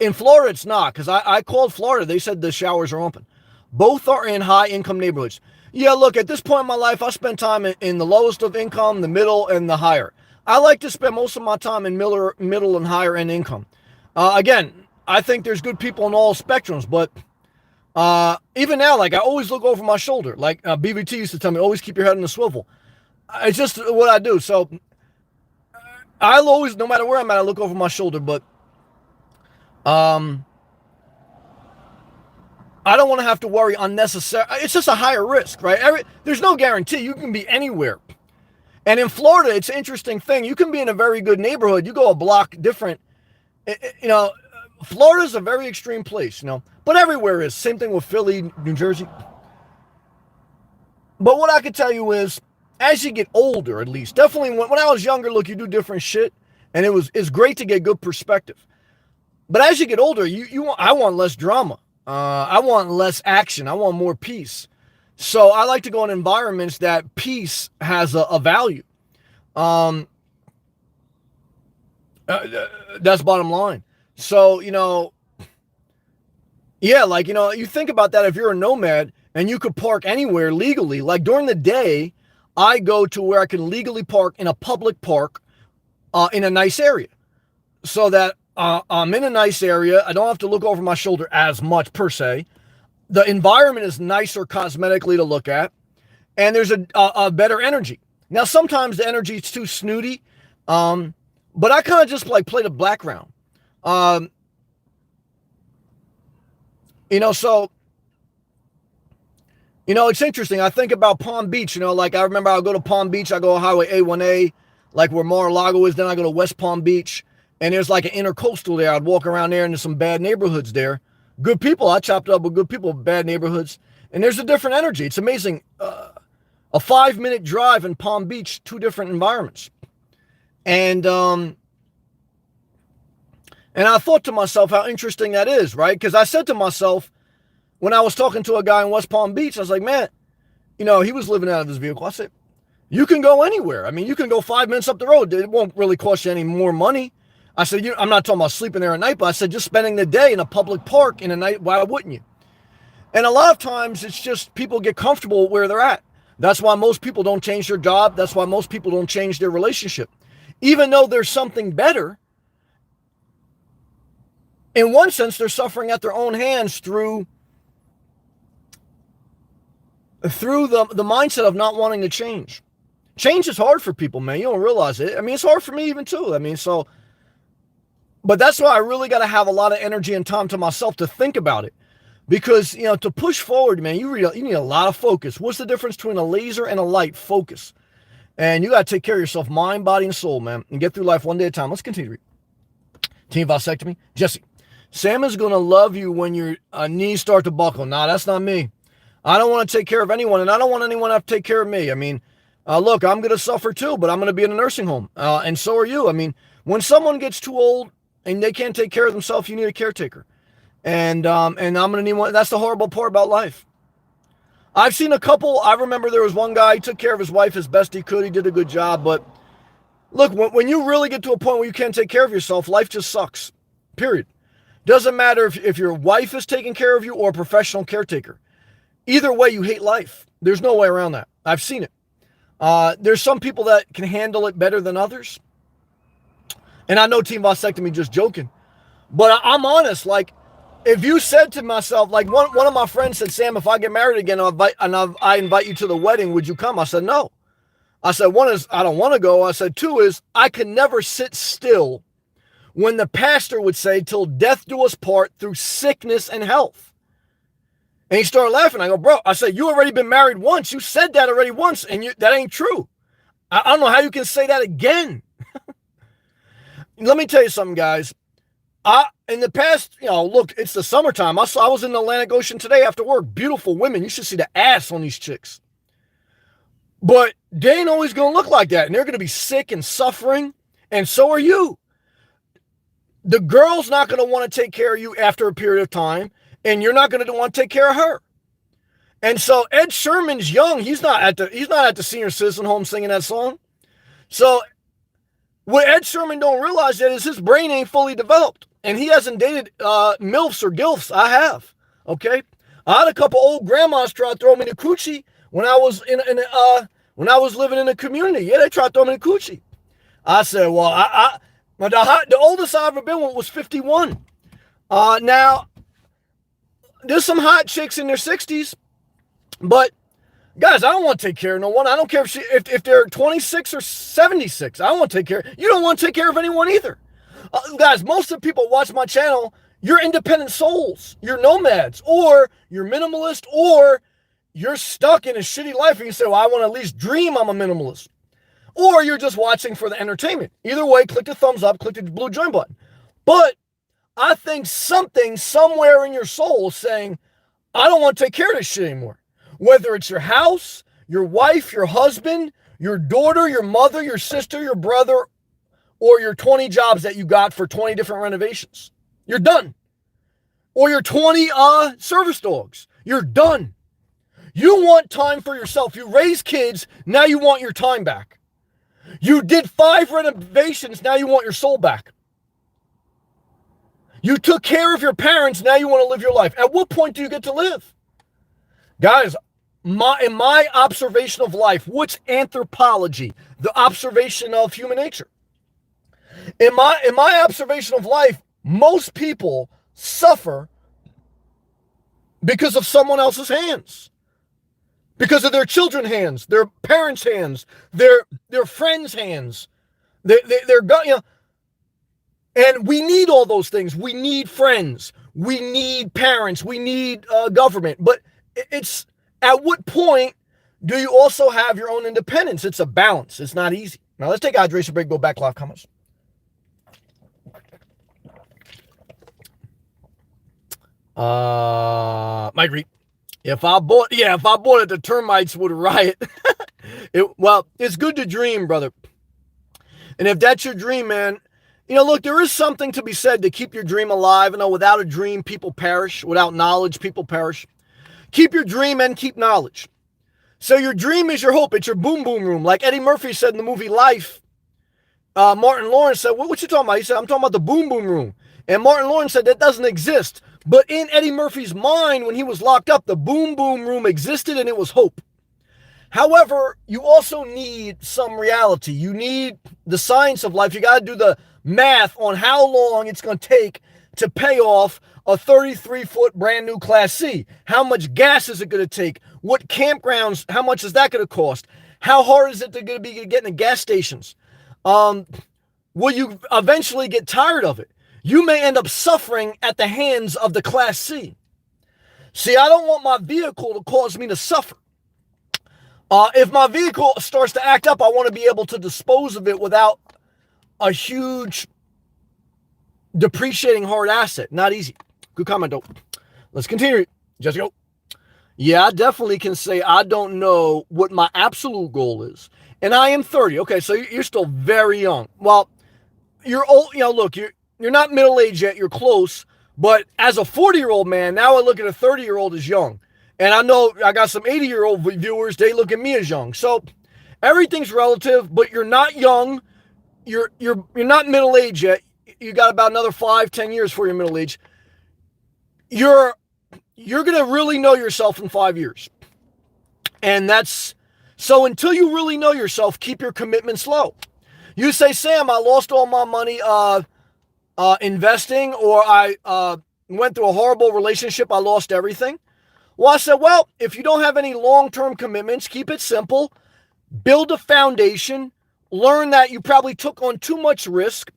A: In Florida, it's not, because I called Florida. They said the showers are open. Both are in high-income neighborhoods. Yeah, look, at this point in my life, I spend time in the lowest of income, the middle, and the higher. I like to spend most of my time in middle and higher end income. Again, I think there's good people in all spectrums, but even now, I always look over my shoulder. BBT used to tell me, always keep your head on the swivel. It's just what I do. So I'll always, no matter where I'm at, I look over my shoulder, but I don't want to have to worry unnecessarily. It's just a higher risk, right? There's no guarantee. You can be anywhere. And in Florida, it's an interesting thing. You can be in a very good neighborhood. You go a block different. Florida's a very extreme place, but everywhere is. Same thing with Philly, New Jersey. But what I could tell you is, as you get older, at least, definitely when I was younger, look, you do different shit, and it's great to get good perspective. But as you get older, I want less drama. I want less action. I want more peace. So I like to go in environments that peace has a value. That's bottom line. So, you think about that. If you're a nomad and you could park anywhere legally, like during the day, I go to where I can legally park in a public park, in a nice area, so that I'm in a nice area. I don't have to look over my shoulder as much per se. The environment is nicer cosmetically to look at, and there's a better energy. Now, sometimes the energy is too snooty, but I kind of just play the background. So You know, it's interesting. I think about Palm Beach. You know, like I remember I'll go to Palm Beach. I go on Highway A1A, like where Mar-a-Lago is. Then I go to West Palm Beach, and there's like an intercoastal there. I'd walk around there, and there's some bad neighborhoods there. Good people. I chopped up with good people, bad neighborhoods, and there's a different energy. It's amazing. A 5-minute drive in Palm Beach, two different environments, and I thought to myself how interesting that is, right? Because I said to myself when I was talking to a guy in West Palm Beach, I was like, man, you know, he was living out of his vehicle. I said, you can go anywhere. I mean, you can go 5 minutes up the road. It won't really cost you any more money. I said, I'm not talking about sleeping there at night, but I said, just spending the day in a public park in a night, why wouldn't you? And a lot of times it's just people get comfortable where they're at. That's why most people don't change their job. That's why most people don't change their relationship. Even though there's something better, in one sense, they're suffering at their own hands through the mindset of not wanting to change. Change is hard for people, man. You don't realize it. I mean, it's hard for me even too. I mean, but that's why I really got to have a lot of energy and time to myself to think about it. Because, you know, to push forward, man, you need a lot of focus. What's the difference between a laser and a light? Focus. And you got to take care of yourself, mind, body, and soul, man, and get through life one day at a time. Let's continue. Team vasectomy. Jesse, Sam is going to love you when your knees start to buckle. Nah, that's not me. I don't want to take care of anyone, and I don't want anyone to have to take care of me. I mean, look, I'm going to suffer too, but I'm going to be in a nursing home, and so are you. I mean, when someone gets too old and they can't take care of themselves, you need a caretaker. And I'm going to need one. That's the horrible part about life. I've seen a couple. I remember there was one guy, he took care of his wife as best he could. He did a good job. But look, when you really get to a point where you can't take care of yourself, life just sucks, period. Doesn't matter if your wife is taking care of you or a professional caretaker. Either way, you hate life. There's no way around that. I've seen it. There's some people that can handle it better than others. And I know Team Vasectomy just joking. But I'm honest, like, if you said to myself, like one of my friends said, Sam, if I get married again I invite you to the wedding, would you come? I said, no. I said, one is, I don't want to go. I said, two is, I can never sit still when the pastor would say, till death do us part through sickness and health. And he started laughing. I go, bro, I said, you already been married once. You said that already once, and that ain't true. I don't know how you can say that again. Let me tell you something, guys. In the past, you know, look, it's the summertime. I was in the Atlantic Ocean today after work. Beautiful women. You should see the ass on these chicks. But they ain't always going to look like that. And they're going to be sick and suffering. And so are you. The girl's not going to want to take care of you after a period of time. And you're not going to want to take care of her. And so Ed Sherman's young. He's not at the senior citizen home singing that song. So what Ed Sherman don't realize that is his brain ain't fully developed. And he hasn't dated MILFs or GILFs. I have. Okay? I had a couple old grandmas try to throw me the coochie when I was when I was living in the community. Yeah, they tried to throw me the coochie. I said, well, the oldest I ever been with was 51. Now, there's some hot chicks in their 60s, but guys, I don't want to take care of no one. I don't care if they're 26 or 76. I don't want to take care. You don't want to take care of anyone either. Guys, most of the people watch my channel, you're independent souls. You're nomads, or you're minimalist, or you're stuck in a shitty life and you say, well, I want to at least dream I'm a minimalist. Or you're just watching for the entertainment. Either way, click the thumbs up, click the blue join button. But I think something somewhere in your soul is saying, I don't want to take care of this shit anymore. Whether it's your house, your wife, your husband, your daughter, your mother, your sister, your brother, or your 20 jobs that you got for 20 different renovations. You're done. Or your 20 service dogs. You're done. You want time for yourself. You raise kids, now you want your time back. You did 5 renovations, now you want your soul back. You took care of your parents, now you want to live your life. At what point do you get to live? Guys, in my observation of life, what's anthropology? The observation of human nature. In my observation of life, most people suffer because of someone else's hands. Because of their children's hands, their parents' hands, their friends' hands. And we need all those things. We need friends. We need parents. We need government. But at what point do you also have your own independence? It's a balance. It's not easy. Now let's take a hydration break, go back live comments. Mike Reed. If I bought it, the termites would riot. It's good to dream, brother. And if that's your dream, man, look, there is something to be said to keep your dream alive. Without a dream, people perish. Without knowledge, people perish. Keep your dream and keep knowledge. So your dream is your hope. It's your boom boom room. Like Eddie Murphy said in the movie Life, Martin Lawrence said, what you talking about? He said, I'm talking about the boom boom room. And Martin Lawrence said that doesn't exist. But in Eddie Murphy's mind, when he was locked up, the boom boom room existed and it was hope. However, you also need some reality. You need the science of life. You got to do the math on how long it's going to take to pay off a 33-foot brand new Class C. How much gas is it going to take? What campgrounds, how much is that going to cost? How hard is it going to be to get in the gas stations? Will you eventually get tired of it? You may end up suffering at the hands of the Class C. See, I don't want my vehicle to cause me to suffer. If my vehicle starts to act up, I want to be able to dispose of it without a huge depreciating hard asset. Not easy. Good comment, though. Let's continue. Just go. Yeah, I definitely can say I don't know what my absolute goal is. And I am 30. Okay, so you're still very young. Well, you're old. Look, you're not middle-aged yet. You're close. But as a 40-year-old man, now I look at a 30-year-old as young. And I know I got some 80-year-old viewers. They look at me as young. So everything's relative, but you're not young. You're not middle-aged yet. You got about another 5-10 years for your middle age. You're going to really know yourself in 5 years. And so until you really know yourself, keep your commitments low. You say, Sam, I lost all my money investing, or I went through a horrible relationship. I lost everything. Well, I said, well, if you don't have any long-term commitments, keep it simple. Build a foundation. Learn that you probably took on too much risk.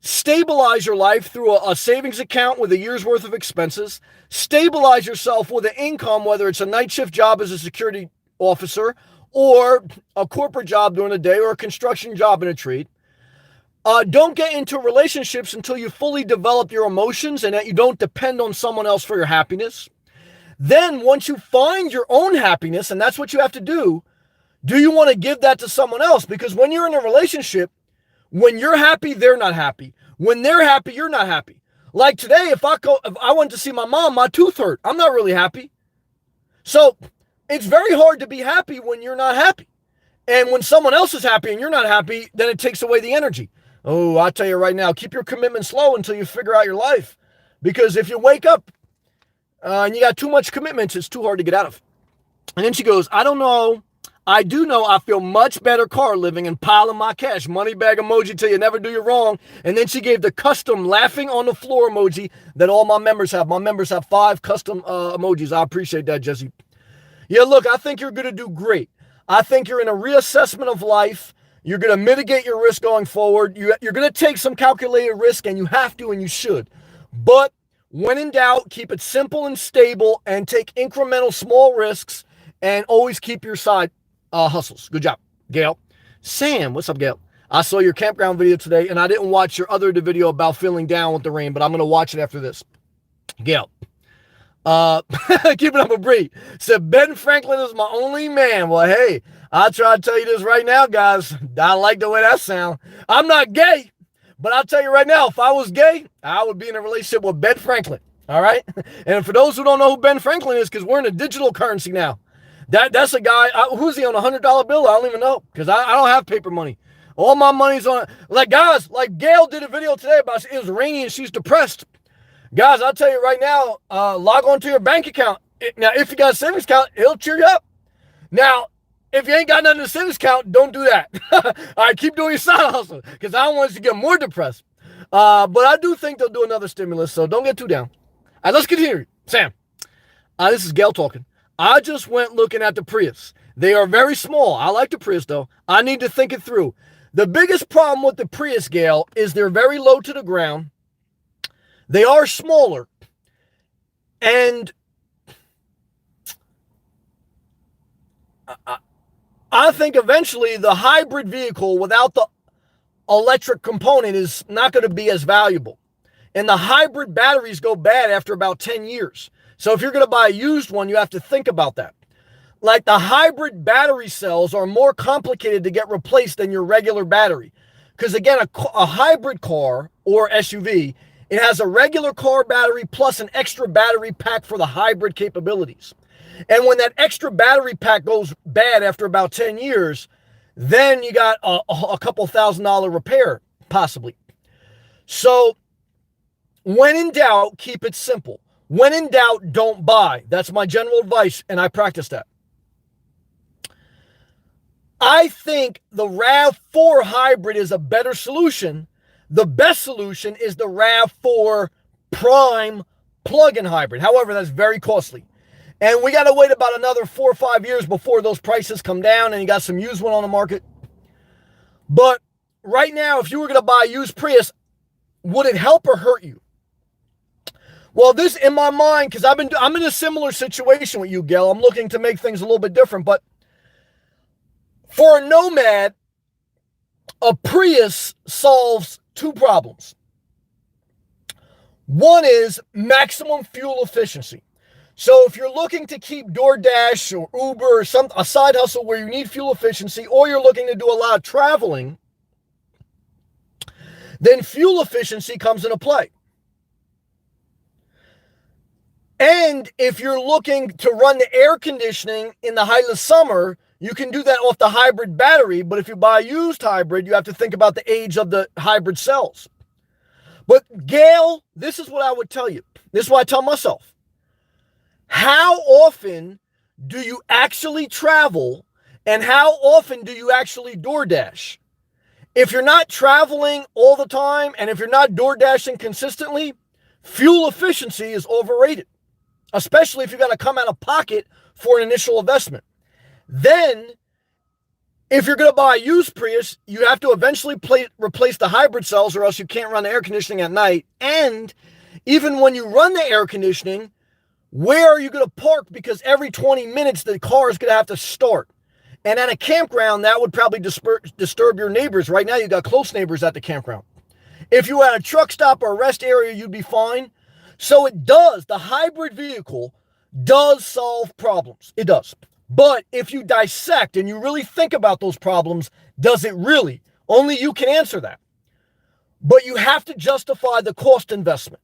A: Stabilize your life through a savings account with a year's worth of expenses. Stabilize yourself with an income, whether it's a night shift job as a security officer or a corporate job during the day or a construction job in a trade. Don't get into relationships until you fully develop your emotions and that you don't depend on someone else for your happiness. Then once you find your own happiness, and that's what you have to do you want to give that to someone else? Because when you're in a relationship, when you're happy, they're not happy. When they're happy, you're not happy. Like today, if I went to see my mom, my tooth hurt. I'm not really happy. So it's very hard to be happy when you're not happy. And when someone else is happy and you're not happy, then it takes away the energy. Oh, I'll tell you right now, keep your commitments low until you figure out your life. Because if you wake up and you got too much commitments, it's too hard to get out of. And then she goes, I don't know. I do know I feel much better car living and piling my cash. Money bag emoji till you never do you wrong. And then she gave the custom laughing on the floor emoji that all my members have. My members have 5 custom emojis. I appreciate that, Jesse. Yeah, look, I think you're going to do great. I think you're in a reassessment of life. You're going to mitigate your risk going forward. You're going to take some calculated risk, and you have to, and you should. But when in doubt, keep it simple and stable and take incremental small risks and always keep your side hustles. Good job, Gail. Sam, what's up, Gail? I saw your campground video today, and I didn't watch your other video about feeling down with the rain, but I'm going to watch it after this. Gail. Keep it up with Bree. Said, Ben Franklin is my only man. Well, hey, I'll try to tell you this right now, guys. I like the way that sounds. I'm not gay, but I'll tell you right now, if I was gay, I would be in a relationship with Ben Franklin. All right? And for those who don't know who Ben Franklin is, because we're in a digital currency now. That's a guy, who's he on a $100 bill? I don't even know, because I don't have paper money. All my money's on, like guys, like Gail did a video today about it was rainy and she's depressed. Guys, I'll tell you right now, log on to your bank account. Now, if you got a savings account, it'll cheer you up. Now, if you ain't got nothing in the savings account, don't do that. All right, keep doing your side hustle, because I don't want us to get more depressed. But I do think they'll do another stimulus, so don't get too down. All right, let's continue. Sam, this is Gail talking. I just went looking at the Prius. They are very small. I like the Prius, though. I need to think it through. The biggest problem with the Prius, Gail, is they're very low to the ground. They are smaller. And I think eventually the hybrid vehicle without the electric component is not going to be as valuable. And the hybrid batteries go bad after about 10 years. So if you're going to buy a used one, you have to think about that. Like the hybrid battery cells are more complicated to get replaced than your regular battery. Because again, a hybrid car or SUV, it has a regular car battery plus an extra battery pack for the hybrid capabilities. And when that extra battery pack goes bad after about 10 years, then you got a couple $1,000 repair, possibly. So when in doubt, keep it simple. When in doubt, don't buy. That's my general advice, and I practice that. I think the RAV4 hybrid is a better solution. The best solution is the RAV4 Prime plug-in hybrid. However, that's very costly. And we got to wait about another 4 or 5 years before those prices come down and you got some used one on the market. But right now, if you were going to buy a used Prius, would it help or hurt you? Well, this in my mind, because I'm in a similar situation with you, Gail. I'm looking to make things a little bit different. But for a Nomad, a Prius solves two problems. One is maximum fuel efficiency. So if you're looking to keep DoorDash or Uber or a side hustle where you need fuel efficiency, or you're looking to do a lot of traveling, then fuel efficiency comes into play. And if you're looking to run the air conditioning in the height of summer, you can do that off the hybrid battery. But if you buy a used hybrid, you have to think about the age of the hybrid cells. But Gail, this is what I would tell you. This is what I tell myself. How often do you actually travel and how often do you actually DoorDash? If you're not traveling all the time and if you're not DoorDashing consistently, fuel efficiency is overrated, especially if you got to come out of pocket for an initial investment. Then, if you're going to buy a used Prius, you have to eventually replace the hybrid cells or else you can't run the air conditioning at night. And even when you run the air conditioning, where are you going to park? Because every 20 minutes, the car is going to have to start. And at a campground, that would probably disturb your neighbors. Right now, you got close neighbors at the campground. If you had a truck stop or a rest area, you'd be fine. So it does. The hybrid vehicle does solve problems. It does. But if you dissect and you really think about those problems, does it really? Only you can answer that. But you have to justify the cost investment,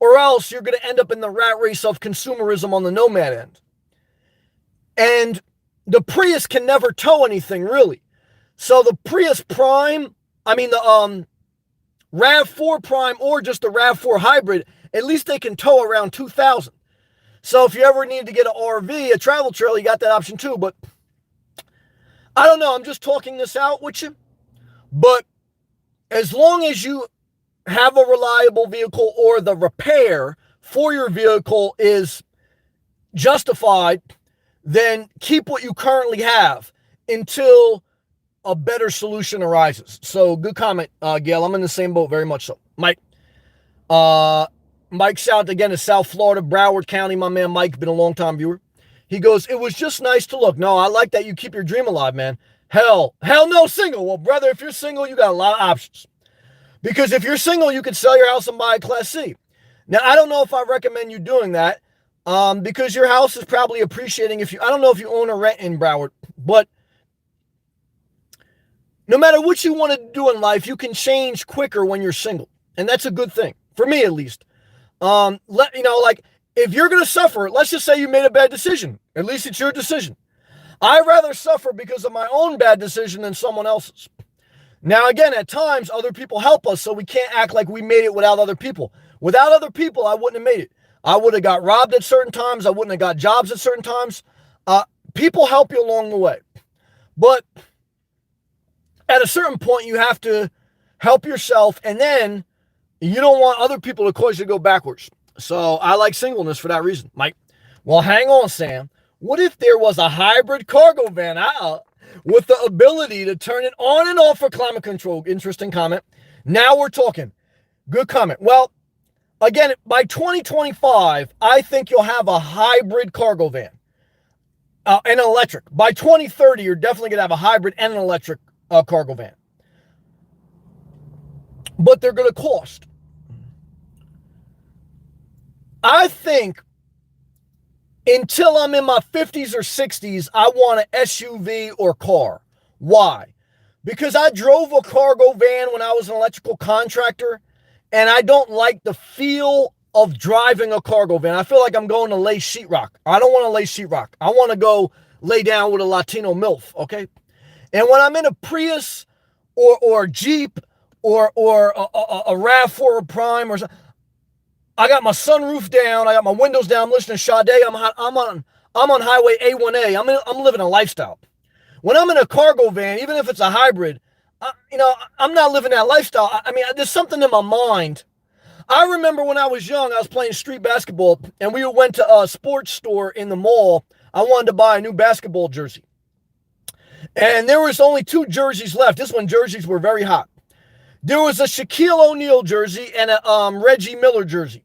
A: or else you're going to end up in the rat race of consumerism on the Nomad end. And the Prius can never tow anything, really. So the Prius Prime, the RAV4 Prime or just the RAV4 Hybrid, at least they can tow around 2,000. So if you ever need to get an RV, a travel trailer, you got that option too. But I don't know. I'm just talking this out with you. But as long as you have a reliable vehicle or the repair for your vehicle is justified, then keep what you currently have until a better solution arises. So good comment, Gail. I'm in the same boat, very much so. Mike. Mike's out again to South Florida, Broward County. My man Mike, been a long-time viewer. He goes, it was just nice to look. No, I like that you keep your dream alive, man. Hell no, single. Well, brother, if you're single, you got a lot of options. Because if you're single, you can sell your house and buy a Class C. Now, I don't know if I recommend you doing that because your house is probably appreciating I don't know if you own or rent in Broward, but no matter what you want to do in life, you can change quicker when you're single. And that's a good thing, for me at least. If you're going to suffer, let's just say you made a bad decision. At least it's your decision. I'd rather suffer because of my own bad decision than someone else's. Now, again, at times, other people help us, so we can't act like we made it without other people. Without other people, I wouldn't have made it. I would have got robbed at certain times. I wouldn't have got jobs at certain times. People help you along the way. But at a certain point, you have to help yourself, and then you don't want other people to cause you to go backwards. So I like singleness for that reason, Mike. Well, hang on, Sam. What if there was a hybrid cargo van out with the ability to turn it on and off for climate control? Interesting comment. Now we're talking. Good comment. Well, again, by 2025, I think you'll have a hybrid cargo van. and an electric. By 2030, you're definitely going to have a hybrid and an electric cargo van. But they're going to cost. I think until I'm in my 50s or 60s, I want an SUV or car. Why? Because I drove a cargo van when I was an electrical contractor, and I don't like the feel of driving a cargo van. I feel like I'm going to lay sheetrock. I don't want to lay sheetrock. I want to go lay down with a Latino MILF, okay? And when I'm in a Prius or a Jeep or a RAV4 Prime or something, I got my sunroof down, I got my windows down, I'm listening to Sade, I'm on Highway A1A, I'm living a lifestyle. When I'm in a cargo van, even if it's a hybrid, I'm not living that lifestyle. I mean, there's something in my mind. I remember when I was young, I was playing street basketball, and we went to a sports store in the mall. I wanted to buy a new basketball jersey. And there was only 2 jerseys left. This one, jerseys were very hot. There was a Shaquille O'Neal jersey and a Reggie Miller jersey.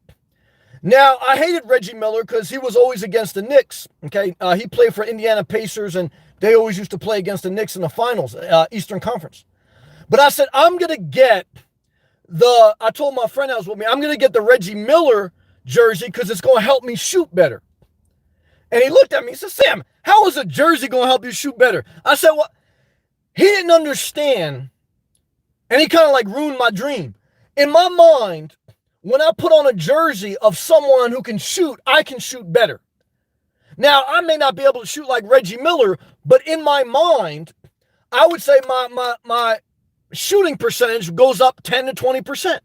A: Now, I hated Reggie Miller because he was always against the Knicks, okay? He played for Indiana Pacers, and they always used to play against the Knicks in the finals, Eastern Conference. But I said, I'm going to get I told my friend that was with me, I'm going to get the Reggie Miller jersey because it's going to help me shoot better. And he looked at me, he said, Sam, how is a jersey going to help you shoot better? I said, well, he didn't understand, and he kind of like ruined my dream. In my mind, when I put on a jersey of someone who can shoot, I can shoot better. Now, I may not be able to shoot like Reggie Miller, but in my mind, I would say my shooting percentage goes up 10 to 20%.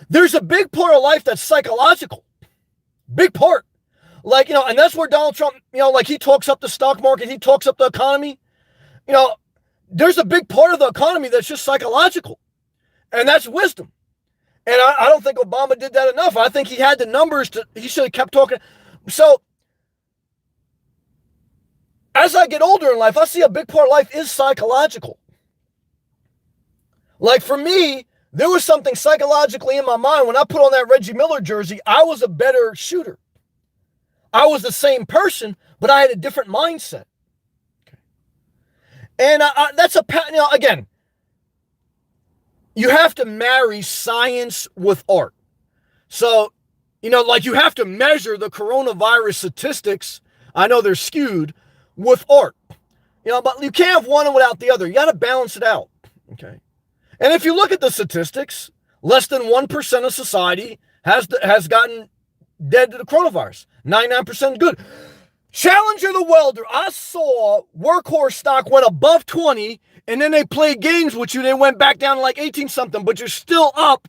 A: There's a big part of life that's psychological. Big part. Like, and that's where Donald Trump, like he talks up the stock market, he talks up the economy. There's a big part of the economy that's just psychological. And that's wisdom. And I don't think Obama did that enough. I think he had the numbers he should have kept talking. So, as I get older in life, I see a big part of life is psychological. Like for me, there was something psychologically in my mind when I put on that Reggie Miller jersey, I was a better shooter. I was the same person, but I had a different mindset. Okay. And that's again, you have to marry science with art. So, like you have to measure the coronavirus statistics. I know they're skewed with art, but you can't have one without the other. You got to balance it out. Okay. And if you look at the statistics, less than 1% of society has gotten dead to the coronavirus. 99% good. Challenger the Welder. I saw Workhorse stock went above 20, and then they played games with you. They went back down to like 18 something, but you're still up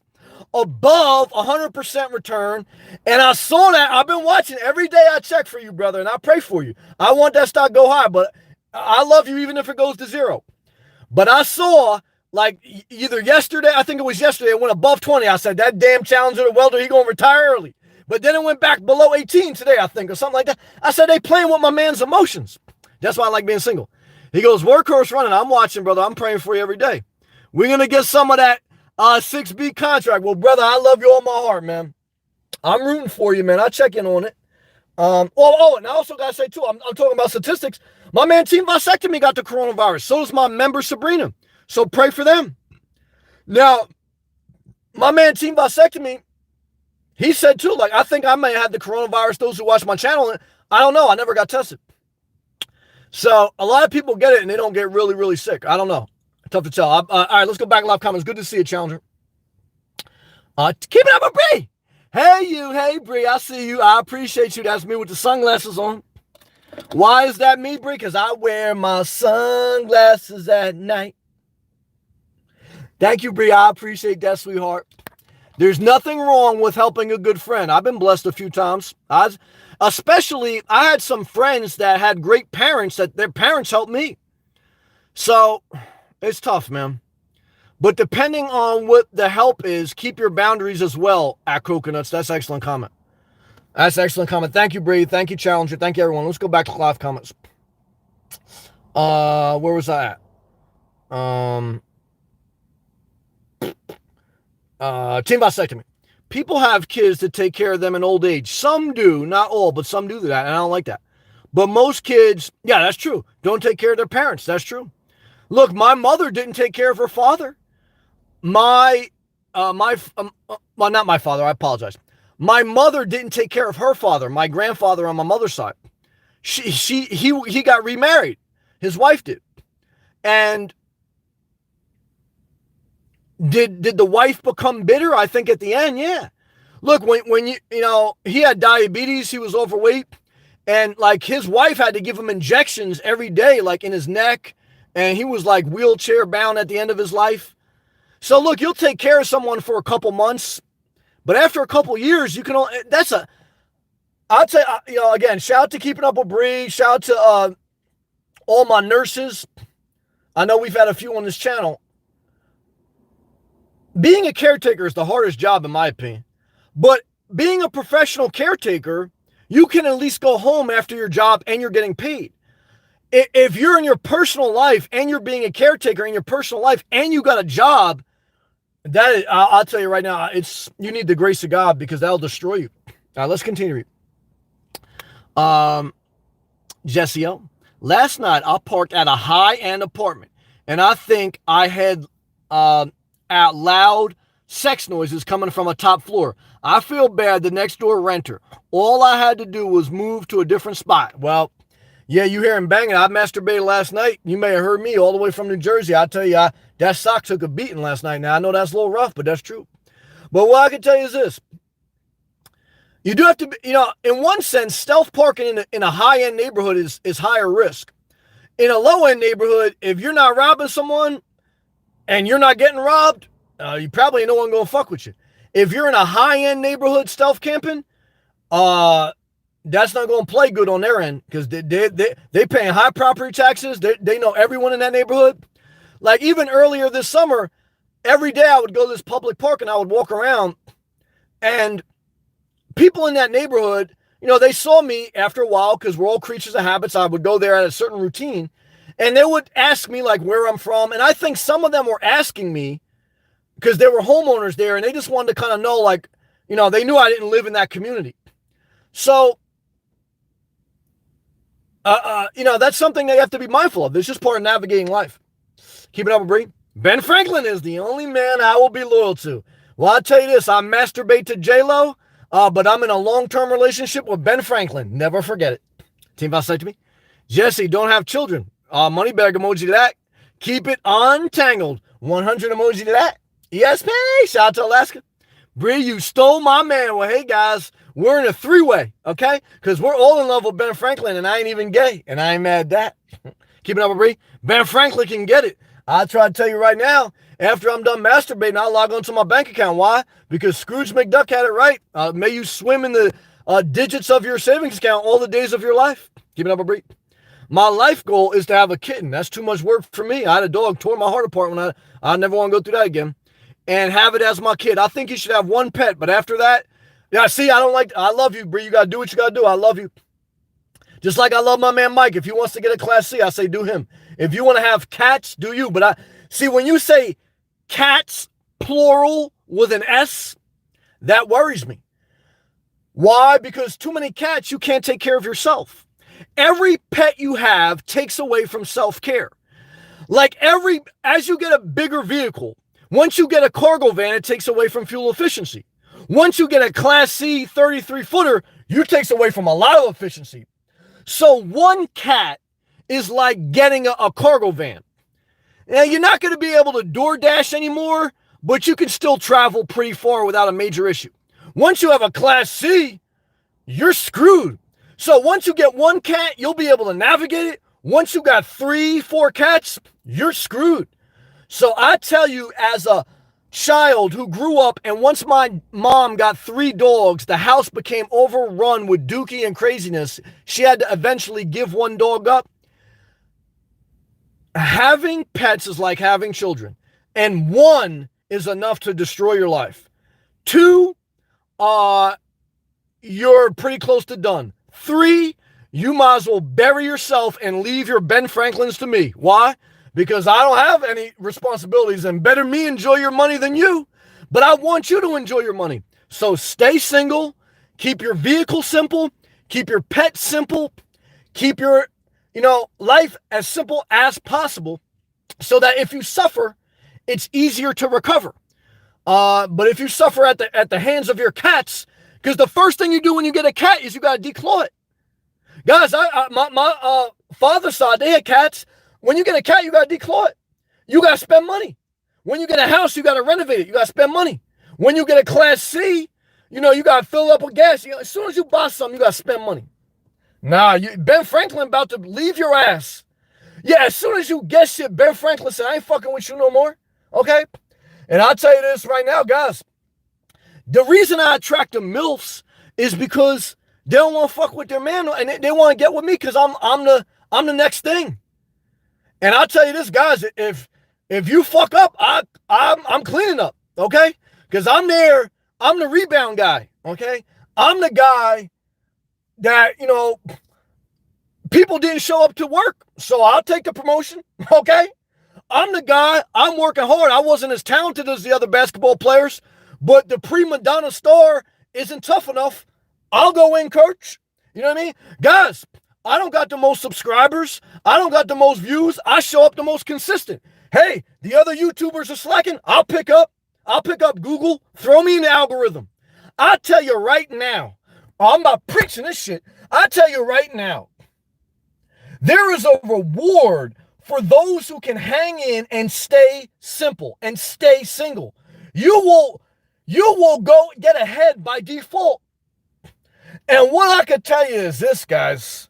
A: above 100% return. And I saw that. I've been watching every day. I check for you, brother, and I pray for you. I want that stock go high, but I love you even if it goes to 0. But I saw, like, either yesterday, I think it was yesterday, it went above 20. I said, that damn Challenger the Welder, he going to retire early. But then it went back below 18 today, I think, or something like that. I said, they playing with my man's emotions. That's why I like being single. He goes, Workhorse running. I'm watching, brother. I'm praying for you every day. We're going to get some of that 6B contract. Well, brother, I love you all my heart, man. I'm rooting for you, man. I'll check in on it. And I also got to say, too, I'm talking about statistics. My man, Team Vasectomy, got the coronavirus. So does my member, Sabrina. So pray for them. Now, my man, Team Vasectomy, he said, too, like, I think I may have had the coronavirus, those who watch my channel. I don't know. I never got tested. So a lot of people get it and they don't get really, really sick. I don't know. Tough to tell. All right, let's go back to live comments. Good to see you, Challenger. Keep it up, Bree. Hey, you. Hey, Bree. I see you. I appreciate you. That's me with the sunglasses on. Why is that me, Bree? Because I wear my sunglasses at night. Thank you, Bree. I appreciate that, sweetheart. There's nothing wrong with helping a good friend. I've been blessed a few times. Especially, I had some friends that had great parents that their parents helped me. So, it's tough, man. But depending on what the help is, keep your boundaries as well at Coconuts. That's excellent comment. That's excellent comment. Thank you, Bree. Thank you, Challenger. Thank you, everyone. Let's go back to live comments. Where was I at? Team Vasectomy. People have kids to take care of them in old age. Some do, not all, but some do that, and I don't like that. But most kids, yeah, that's true, don't take care of their parents. That's true. Look, my mother didn't take care of her father. Well, not my father. I apologize. My mother didn't take care of her father, my grandfather on my mother's side. He got remarried. His wife did. And did the wife become bitter? I think at the end, yeah. Look, when he had diabetes, he was overweight, and like his wife had to give him injections every day, like in his neck, and he was like wheelchair bound at the end of his life. So look, you'll take care of someone for a couple months, but after a couple years, you can. I'd say, again, shout out to Keeping Up with Bree. Shout out to all my nurses. I know we've had a few on this channel. Being a caretaker is the hardest job, in my opinion. But being a professional caretaker, you can at least go home after your job and you're getting paid. If you're in your personal life and you're being a caretaker in your personal life and you got a job, that is, I'll tell you right now, you need the grace of God, because that'll destroy you. All right, let's continue. Jesse O. Last night, I parked at a high-end apartment, and I think I had at loud sex noises coming from a top floor. I feel bad, the next door renter. All I had to do was move to a different spot. Well, yeah, you hear him banging. I masturbated last night. You may have heard me all the way from New Jersey. I tell you, that sock took a beating last night. Now, I know that's a little rough, but that's true. But what I can tell you is this. You do have to, in one sense, stealth parking in a high-end neighborhood is higher risk. In a low-end neighborhood, if you're not robbing someone and you're not getting robbed, you probably ain't no one going to fuck with you. If you're in a high-end neighborhood stealth camping, that's not going to play good on their end, because they paying high property taxes. They know everyone in that neighborhood. Like even earlier this summer, every day I would go to this public park and I would walk around, and people in that neighborhood, they saw me after a while, because we're all creatures of habits. I would go there at a certain routine, and they would ask me like where I'm from. And I think some of them were asking me because there were homeowners there, and they just wanted to kind of know, like, they knew I didn't live in that community. So, that's something they have to be mindful of. It's just part of navigating life. Keep it up, Bree. Ben Franklin is the only man I will be loyal to. Well, I'll tell you this, I masturbate to J-Lo, but I'm in a long-term relationship with Ben Franklin. Never forget it. Team Boss said to me, Jesse, don't have children. Money bag emoji to that. Keep it untangled. 100 emoji to that. ESP. Shout out to Alaska. Bree, you stole my man. Well, hey, guys, we're in a three-way, okay? Because we're all in love with Ben Franklin, and I ain't even gay, and I ain't mad at that. Keep it up, Bree. Ben Franklin can get it. I'll try to tell you right now, after I'm done masturbating, I'll log onto my bank account. Why? Because Scrooge McDuck had it right. May you swim in the digits of your savings account all the days of your life. Keep it up, Bree. My life goal is to have a kitten. That's too much work for me. I had a dog, tore my heart apart when I never want to go through that again. And have it as my kid. I think you should have one pet, but after that, I love you, Bree. You got to do what you got to do. I love you. Just like I love my man Mike. If he wants to get a Class C, I say do him. If you want to have cats, do you. But when you say cats, plural, with an S, that worries me. Why? Because too many cats, you can't take care of yourself. Every pet you have takes away from self-care. Like as you get a bigger vehicle, once you get a cargo van, it takes away from fuel efficiency. Once you get a Class C 33-footer, it takes away from a lot of efficiency. So one cat is like getting a cargo van. Now, you're not going to be able to DoorDash anymore, but you can still travel pretty far without a major issue. Once you have a Class C, you're screwed. So once you get one cat, you'll be able to navigate it. Once you got 3-4 cats, you're screwed. So I tell you, as a child who grew up, and once my mom got 3 dogs, the house became overrun with dookie and craziness. She had to eventually give one dog up. Having pets is like having children, and 1 is enough to destroy your life. 2, you're pretty close to done. 3, you might as well bury yourself and leave your Ben Franklins to me. Why? Because I don't have any responsibilities, and better me enjoy your money than you. But I want you to enjoy your money. So stay single, keep your vehicle simple, keep your pet simple, Keep your, life as simple as possible so that if you suffer, it's easier to recover. But if you suffer at the hands of your cats, because the first thing you do when you get a cat is you got to declaw it. Guys, my father's side, they had cats. When you get a cat, you got to declaw it. You got to spend money. When you get a house, you got to renovate it. You got to spend money. When you get a Class C, you got to fill up with gas. As soon as you buy something, you got to spend money. Nah, Ben Franklin about to leave your ass. Yeah, as soon as you get shit, Ben Franklin said, I ain't fucking with you no more. Okay? And I'll tell you this right now, guys. The reason I attract the MILFs is because they don't want to fuck with their man, and they want to get with me because I'm the next thing. And I'll tell you this, guys, if you fuck up, I'm cleaning up, okay? Because I'm the rebound guy, okay? I'm the guy that, people didn't show up to work, so I'll take the promotion, okay? I'm the guy, I'm working hard. I wasn't as talented as the other basketball players, but the prima donna star isn't tough enough. I'll go in, coach. You know what I mean? Guys, I don't got the most subscribers. I don't got the most views. I show up the most consistent. Hey, the other YouTubers are slacking. I'll pick up Google. Throw me in the algorithm. I tell you right now, I'm not preaching this shit. I tell you right now, there is a reward for those who can hang in and stay simple and stay single. You will go get ahead by default. And what I could tell you is this, guys.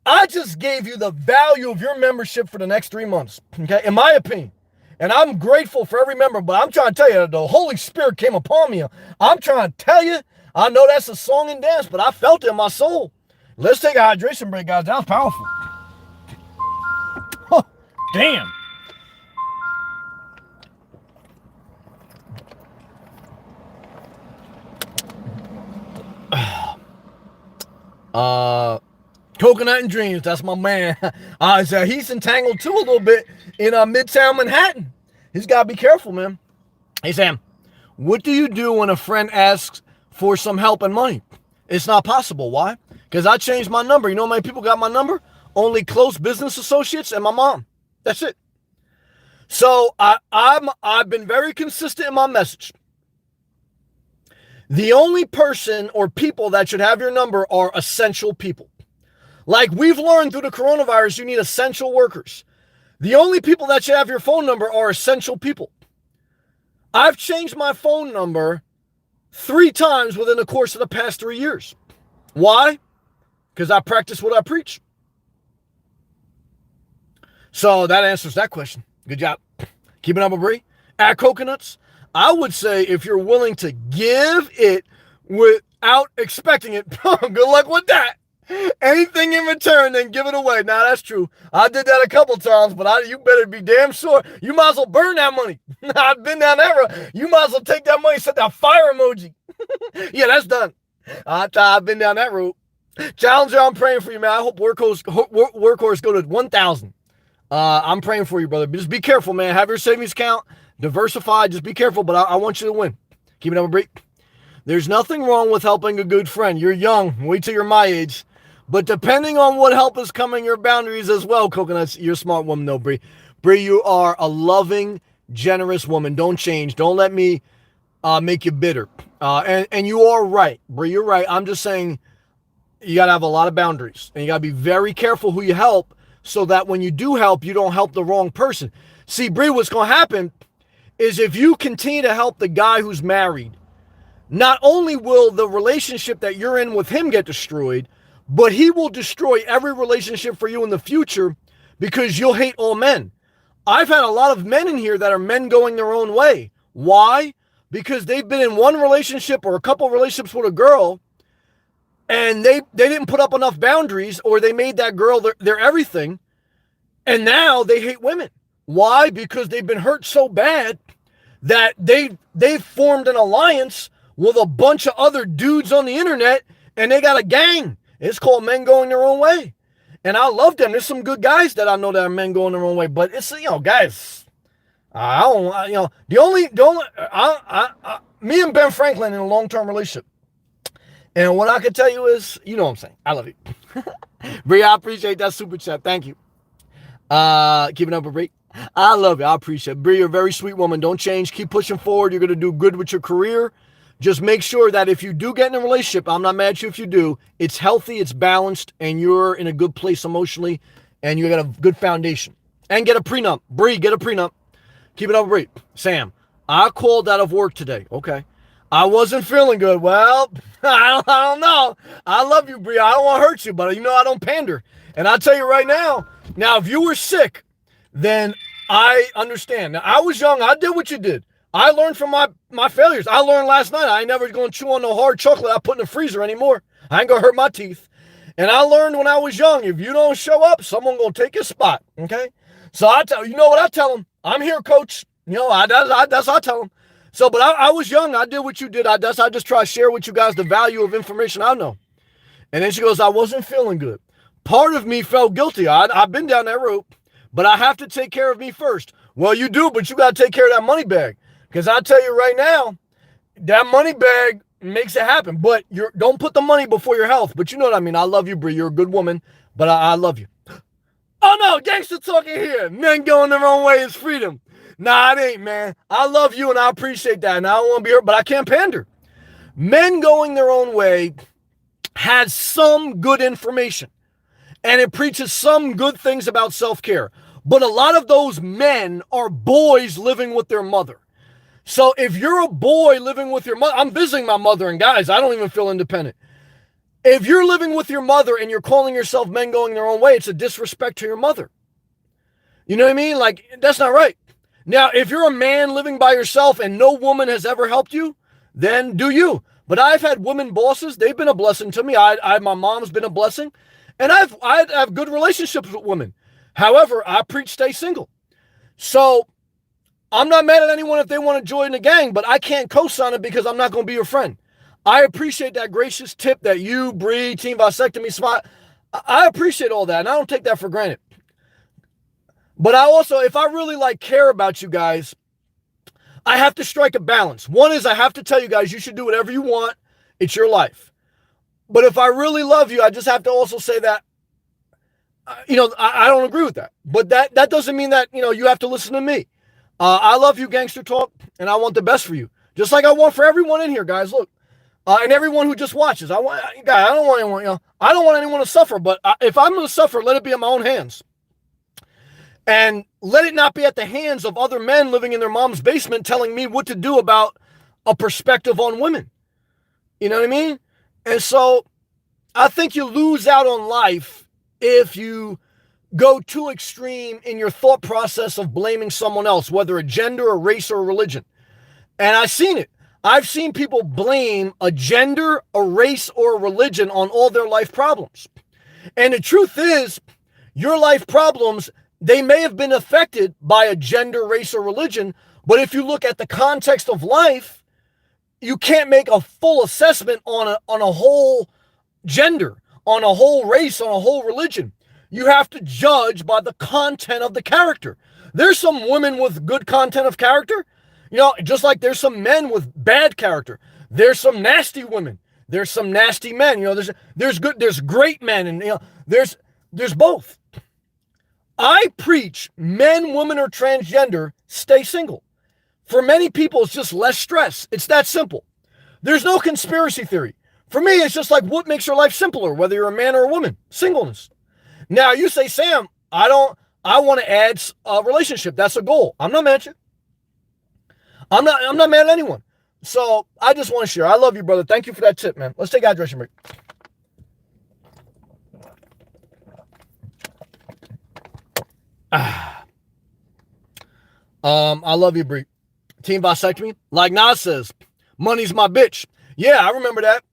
A: I just gave you the value of your membership for the next 3 months, okay, in my opinion. And I'm grateful for every member, but I'm trying to tell you, the Holy Spirit came upon me. I'm trying to tell you, I know that's a song and dance, but I felt it in my soul. Let's take a hydration break, guys. That was powerful. Huh, damn. Coconut and Dreams, that's my man. He's entangled too a little bit in Midtown Manhattan. He's got to be careful, man. Hey, Sam, what do you do when a friend asks for some help and money? It's not possible. Why? Because I changed my number. You know how many people got my number? Only close business associates and my mom. That's it. So I've been very consistent in my message. The only person or people that should have your number are essential people. Like we've learned through the coronavirus, you need essential workers. The only people that should have your phone number are essential people. I've changed my phone number 3 times within the course of the past 3 years. Why? Because I practice what I preach. So that answers that question. Good job. Keeping up with Bree. At Coconuts, I would say if you're willing to give it without expecting it, good luck with that. Anything in return, then give it away. Now, that's true. I did that a couple times, but you better be damn sure. You might as well burn that money. I've been down that road. You might as well take that money and set that fire emoji. Yeah, that's done. I've been down that road. Challenger, I'm praying for you, man. I hope Workhorse go to 1,000. I'm praying for you, brother. Just be careful, man. Have your savings account. Diversify. Just be careful, but I want you to win. Keep it up a break. There's nothing wrong with helping a good friend. You're young. Wait till you're my age. But depending on what help is coming, your boundaries as well, Coconuts. You're a smart woman, though, Bree. Bree, you are a loving, generous woman. Don't change. Don't let me make you bitter. And you are right, Bree. You're right. I'm just saying you got to have a lot of boundaries. And you got to be very careful who you help so that when you do help, you don't help the wrong person. See, Bree, what's going to happen is if you continue to help the guy who's married, not only will the relationship that you're in with him get destroyed, but he will destroy every relationship for you in the future because you'll hate all men. I've had a lot of men in here that are men going their own way. Why? Because they've been in one relationship or a couple relationships with a girl and they didn't put up enough boundaries or they made that girl their everything. And now they hate women. Why? Because they've been hurt so bad that they've formed an alliance with a bunch of other dudes on the internet and they got a gang. It's called men going their own way. And I love them. There's some good guys that I know that are men going their own way. But it's, guys, me and Ben Franklin in a long-term relationship. And what I can tell you is, you know what I'm saying. I love you. Bree, I appreciate that super chat. Thank you. Keeping up with Bree. I love it. I appreciate it. Bree, you're a very sweet woman. Don't change. Keep pushing forward. You're going to do good with your career. Just make sure that if you do get in a relationship, I'm not mad at you if you do, it's healthy, it's balanced, and you're in a good place emotionally, and you got a good foundation. And get a prenup. Bree, get a prenup. Keep it up, Bree. Sam, I called out of work today. Okay. I wasn't feeling good. Well, I don't know. I love you, Bree. I don't want to hurt you, but you know I don't pander. And I'll tell you right now, if you were sick, then I understand. Now, I was young. I did what you did. I learned from my failures. I learned last night I ain't never going to chew on no hard chocolate I put in the freezer anymore. I ain't going to hurt my teeth. And I learned when I was young, if you don't show up, someone going to take your spot, okay? So I tell you know what I tell them? I'm here, coach. You know, that's what I tell them. So, but I was young. I did what you did. I just try to share with you guys the value of information I know. And then she goes, I wasn't feeling good. Part of me felt guilty. I've been down that road, but I have to take care of me first. Well, you do, but you got to take care of that money bag. Because I tell you right now, that money bag makes it happen. But don't put the money before your health. But you know what I mean. I love you, Bree. You're a good woman, but I love you. Oh, no, gangster talking here. Men going the wrong way is freedom. Nah, it ain't, man. I love you, and I appreciate that, and I don't want to be hurt, but I can't pander. Men going their own way has some good information, and it preaches some good things about self-care. But a lot of those men are boys living with their mother. So if you're a boy living with your mother, I'm visiting my mother, and guys, I don't even feel independent. If you're living with your mother and you're calling yourself men going their own way, it's a disrespect to your mother. You know what I mean? Like, that's not right. Now, if you're a man living by yourself and no woman has ever helped you, then do you. But I've had women bosses. They've been a blessing to me. My mom's been a blessing. And I have good relationships with women. However, I preach stay single. So I'm not mad at anyone if they want to join the gang, but I can't co-sign it because I'm not going to be your friend. I appreciate that gracious tip that you, Bree, Team Vasectomy Spot. I appreciate all that, and I don't take that for granted. But I also, if I really care about you guys, I have to strike a balance. One is I have to tell you guys you should do whatever you want. It's your life. But if I really love you, I just have to also say that, I don't agree with that. But that doesn't mean that, you have to listen to me. I love you, Gangster Talk, and I want the best for you. Just like I want for everyone in here, guys. Look, and everyone who just watches. I don't want anyone to suffer. But if I'm going to suffer, let it be in my own hands. And let it not be at the hands of other men living in their mom's basement telling me what to do about a perspective on women. You know what I mean? And so I think you lose out on life if you go too extreme in your thought process of blaming someone else, whether a gender, a race, or a religion. And I've seen it. I've seen people blame a gender, a race, or a religion on all their life problems. And the truth is, your life problems, they may have been affected by a gender, race, or religion, but if you look at the context of life, you can't make a full assessment on a whole gender, on a whole race, on a whole religion. You have to judge by the content of the character. There's some women with good content of character, just like there's some men with bad character. There's some nasty women. There's some nasty men. There's great men, and there's both. I preach men, women, or transgender, stay single. For many people, it's just less stress. It's that simple. There's no conspiracy theory. For me, it's just like what makes your life simpler, whether you're a man or a woman. Singleness. Now, you say, Sam, I want to add a relationship. That's a goal. I'm not mad at you. I'm not mad at anyone. So I just want to share. I love you, brother. Thank you for that tip, man. Let's take a hydration break. I love you, Bree. Team Vasectomy. Like Nas says, money's my bitch. Yeah, I remember that.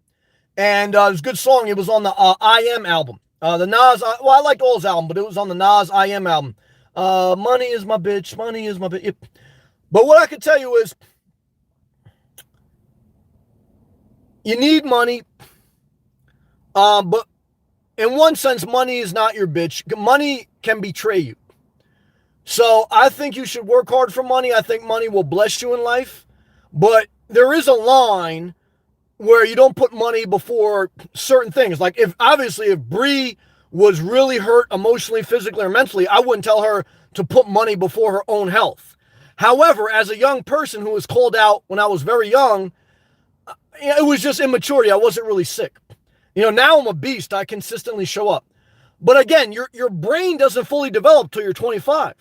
A: And it was a good song. It was on the I Am album. The Nas, I liked all his album, but it was on the Nas I Am album. Money is my bitch. Money is my bitch. Yep. But what I can tell you is, you need money. But in one sense, money is not your bitch. Money can betray you. So I think you should work hard for money. I think money will bless you in life. But there is a line where you don't put money before certain things. Like if Bree was really hurt emotionally, physically, or mentally, I wouldn't tell her to put money before her own health. However, as a young person who was called out when I was very young, it was just immaturity. I wasn't really sick. Now I'm a beast. I consistently show up. But again, your brain doesn't fully develop till you're 25.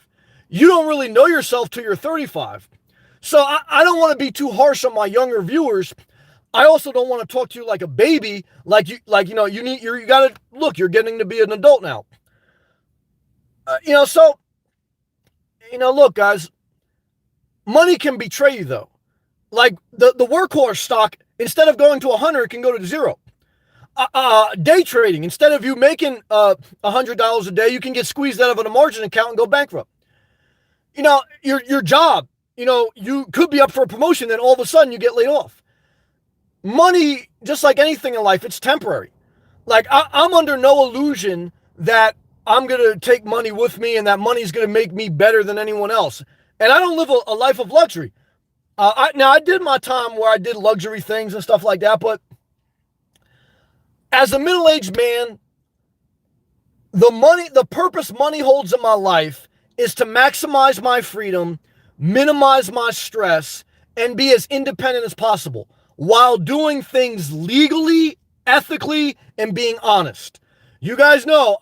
A: You don't really know yourself till you're 35. So I don't want to be too harsh on my younger viewers. I also don't want to talk to you like a baby, you gotta look, you're getting to be an adult now. Look, guys, money can betray you though. Like the workhorse stock, instead of going to 100, it can go to 0. Day trading, instead of you making $100 a day, you can get squeezed out of a margin account and go bankrupt. Your job, you could be up for a promotion, then all of a sudden you get laid off. Money, just like anything in life, it's temporary. Like I'm under no illusion that I'm going to take money with me and that money's going to make me better than anyone else. And I don't live a life of luxury. I did my time where I did luxury things and stuff like that, but as a middle-aged man, the purpose money holds in my life is to maximize my freedom, minimize my stress, and be as independent as possible while doing things legally, ethically, and being honest. You guys know,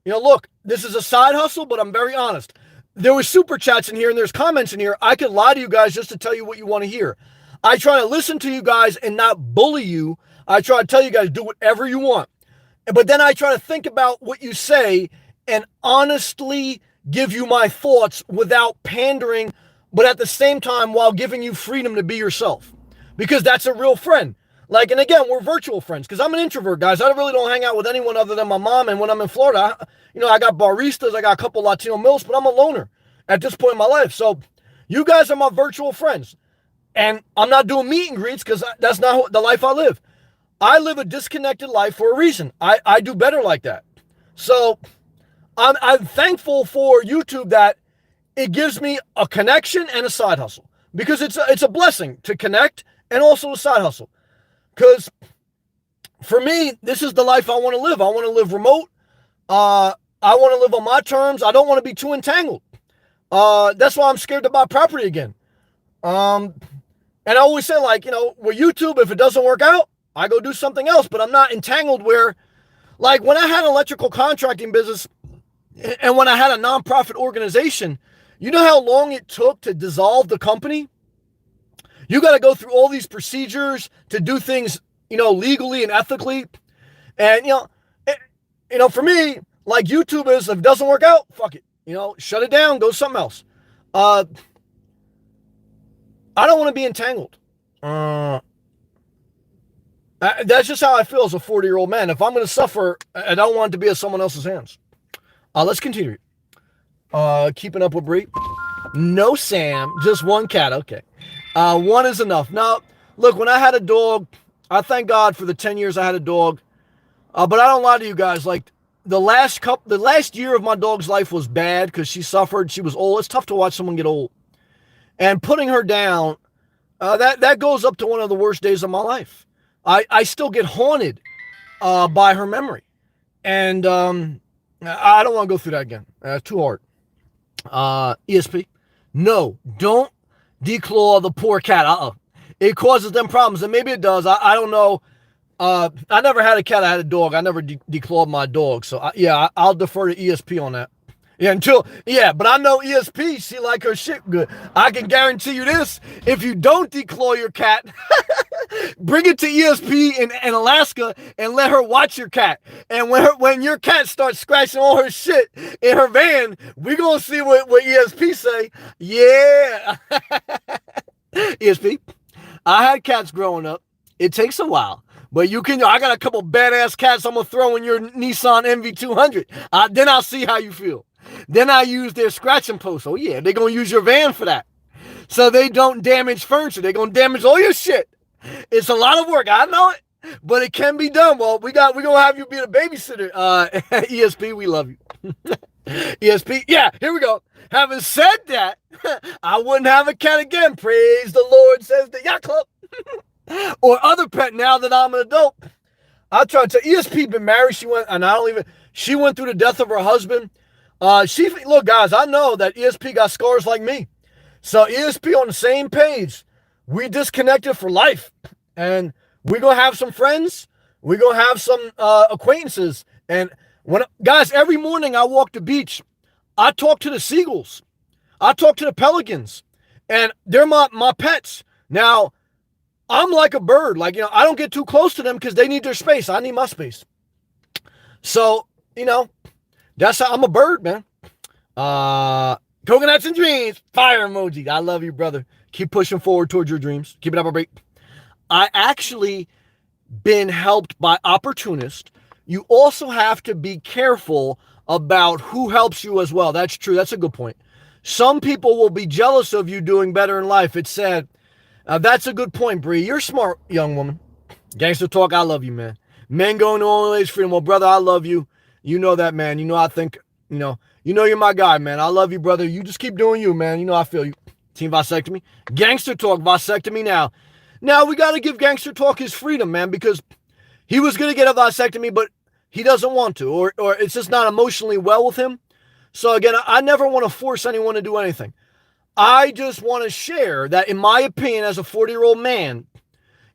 A: look, this is a side hustle, but I'm very honest. There was super chats in here and there's comments in here. I could lie to you guys just to tell you what you want to hear. I try to listen to you guys and not bully you. I try to tell you guys, do whatever you want. But then I try to think about what you say and honestly give you my thoughts without pandering, but at the same time while giving you freedom to be yourself. Because that's a real friend. And again, we're virtual friends because I'm an introvert, guys. I really don't hang out with anyone other than my mom. And when I'm in Florida, I got baristas, I got a couple Latino mills, but I'm a loner at this point in my life. So you guys are my virtual friends. And I'm not doing meet and greets because that's not the life I live. I live a disconnected life for a reason. I do better like that. So I'm thankful for YouTube that it gives me a connection and a side hustle because it's a blessing to connect and also a side hustle. Because for me, this is the life I want to live. I want to live remote. I want to live on my terms. I don't want to be too entangled. That's why I'm scared to buy property again. And I always say, with YouTube, if it doesn't work out, I go do something else. But I'm not entangled where, when I had an electrical contracting business and when I had a nonprofit organization, you know how long it took to dissolve the company? You got to go through all these procedures to do things, legally and ethically. And, for me, YouTube is, if it doesn't work out, fuck it. Shut it down, go something else. I don't want to be entangled. That's just how I feel as a 40-year-old man. If I'm going to suffer, I don't want it to be at someone else's hands. Let's continue. Keeping up with Bree. No Sam, just one cat. Okay. One is enough. Now, look, when I had a dog, I thank God for the 10 years I had a dog. But I don't lie to you guys. The last year of my dog's life was bad because she suffered. She was old. It's tough to watch someone get old. And putting her down, that goes up to one of the worst days of my life. I still get haunted by her memory. And I don't want to go through that again. Too hard. ESP. No, don't declaw the poor cat. It causes them problems. And maybe it does. I don't know. I never had a cat. I had a dog. I never declawed my dog. So I'll defer to ESP on that. But I know ESP, she like her shit good. I can guarantee you this. If you don't declaw your cat, bring it to ESP in Alaska and let her watch your cat. And when your cat starts scratching all her shit in her van, we gonna see what ESP say. Yeah. ESP, I had cats growing up. It takes a while. But I got a couple badass cats I'm going to throw in your Nissan NV200. Then I'll see how you feel. Then I use their scratching post. Oh, yeah, they're going to use your van for that. So they don't damage furniture. They're going to damage all your shit. It's a lot of work. I know it, but it can be done. Well, we're going to have you be a babysitter. ESP, we love you. ESP, yeah, here we go. Having said that, I wouldn't have a cat again. Praise the Lord, says the Yacht Club. or other pet now that I'm an adult. I'll try to tell ESP been married. She went through the death of her husband. Look, guys, I know that ESP got scars like me. So ESP on the same page. We disconnected for life. And we're going to have some friends. We're going to have some acquaintances. And guys, every morning I walk the beach. I talk to the seagulls. I talk to the pelicans. And they're my pets. Now, I'm like a bird. I don't get too close to them because they need their space. I need my space. So, that's how I'm a bird, man. Coconuts and dreams. Fire emoji. I love you, brother. Keep pushing forward towards your dreams. Keep it up, break. I actually been helped by opportunists. You also have to be careful about who helps you as well. That's true. That's a good point. Some people will be jealous of you doing better in life. It's sad. That's a good point, Bree. You're a smart young woman. Gangster talk, I love you, man. Men going to all age freedom. Well, brother, I love you. You know that, man. I think, you're my guy, man. I love you, brother. You just keep doing you, man. I feel you. Team Vasectomy. Gangster talk, vasectomy now. Now, we got to give Gangster talk his freedom, man, because he was going to get a vasectomy, but he doesn't want to, or it's just not emotionally well with him. So again, I never want to force anyone to do anything. I just want to share that, in my opinion, as a 40-year-old man,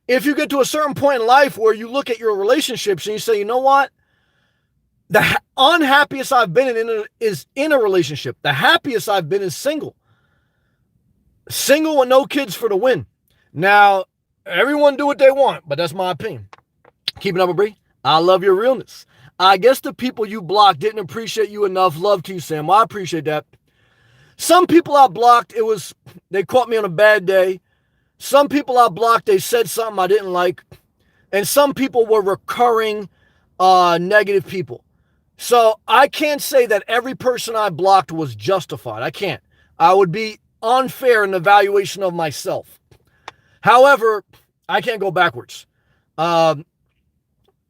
A: if you get to a certain point in life where you look at your relationships and you say, you know what? The unhappiest I've been is in a relationship. The happiest I've been is single. Single with no kids for the win. Now, everyone do what they want, but that's my opinion. Keep it up, Bree. I love your realness. I guess the people you blocked didn't appreciate you enough. Love to you, Sam. Well, I appreciate that. Some people I blocked, they caught me on a bad day. Some people I blocked, they said something I didn't like. And some people were recurring negative people. So I can't say that every person I blocked was justified. I can't. I would be unfair in the evaluation of myself. However, I can't go backwards. And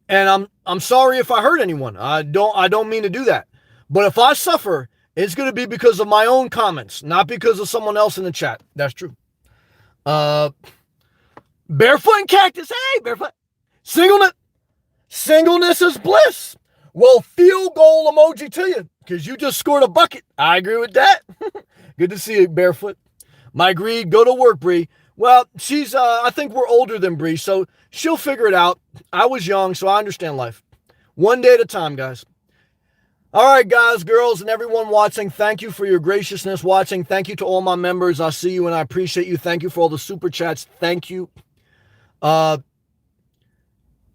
A: I'm sorry if I hurt anyone. I don't mean to do that. But if I suffer, it's going to be because of my own comments, not because of someone else in the chat. That's true. Barefoot and Cactus. Hey, Barefoot. Singleness is bliss. Well, field goal emoji to you, because you just scored a bucket. I agree with that. Good to see you, Barefoot. My greed, go to work, Bree. Well, she's, I think we're older than Bree, so she'll figure it out. I was young, so I understand life. One day at a time, guys. All right, guys, girls, and everyone watching, thank you for your graciousness watching. Thank you to all my members. I see you and I appreciate you. Thank you for all the super chats. Thank you. Have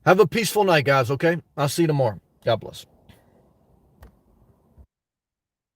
A: a peaceful night, guys, okay? I'll see you tomorrow. God bless.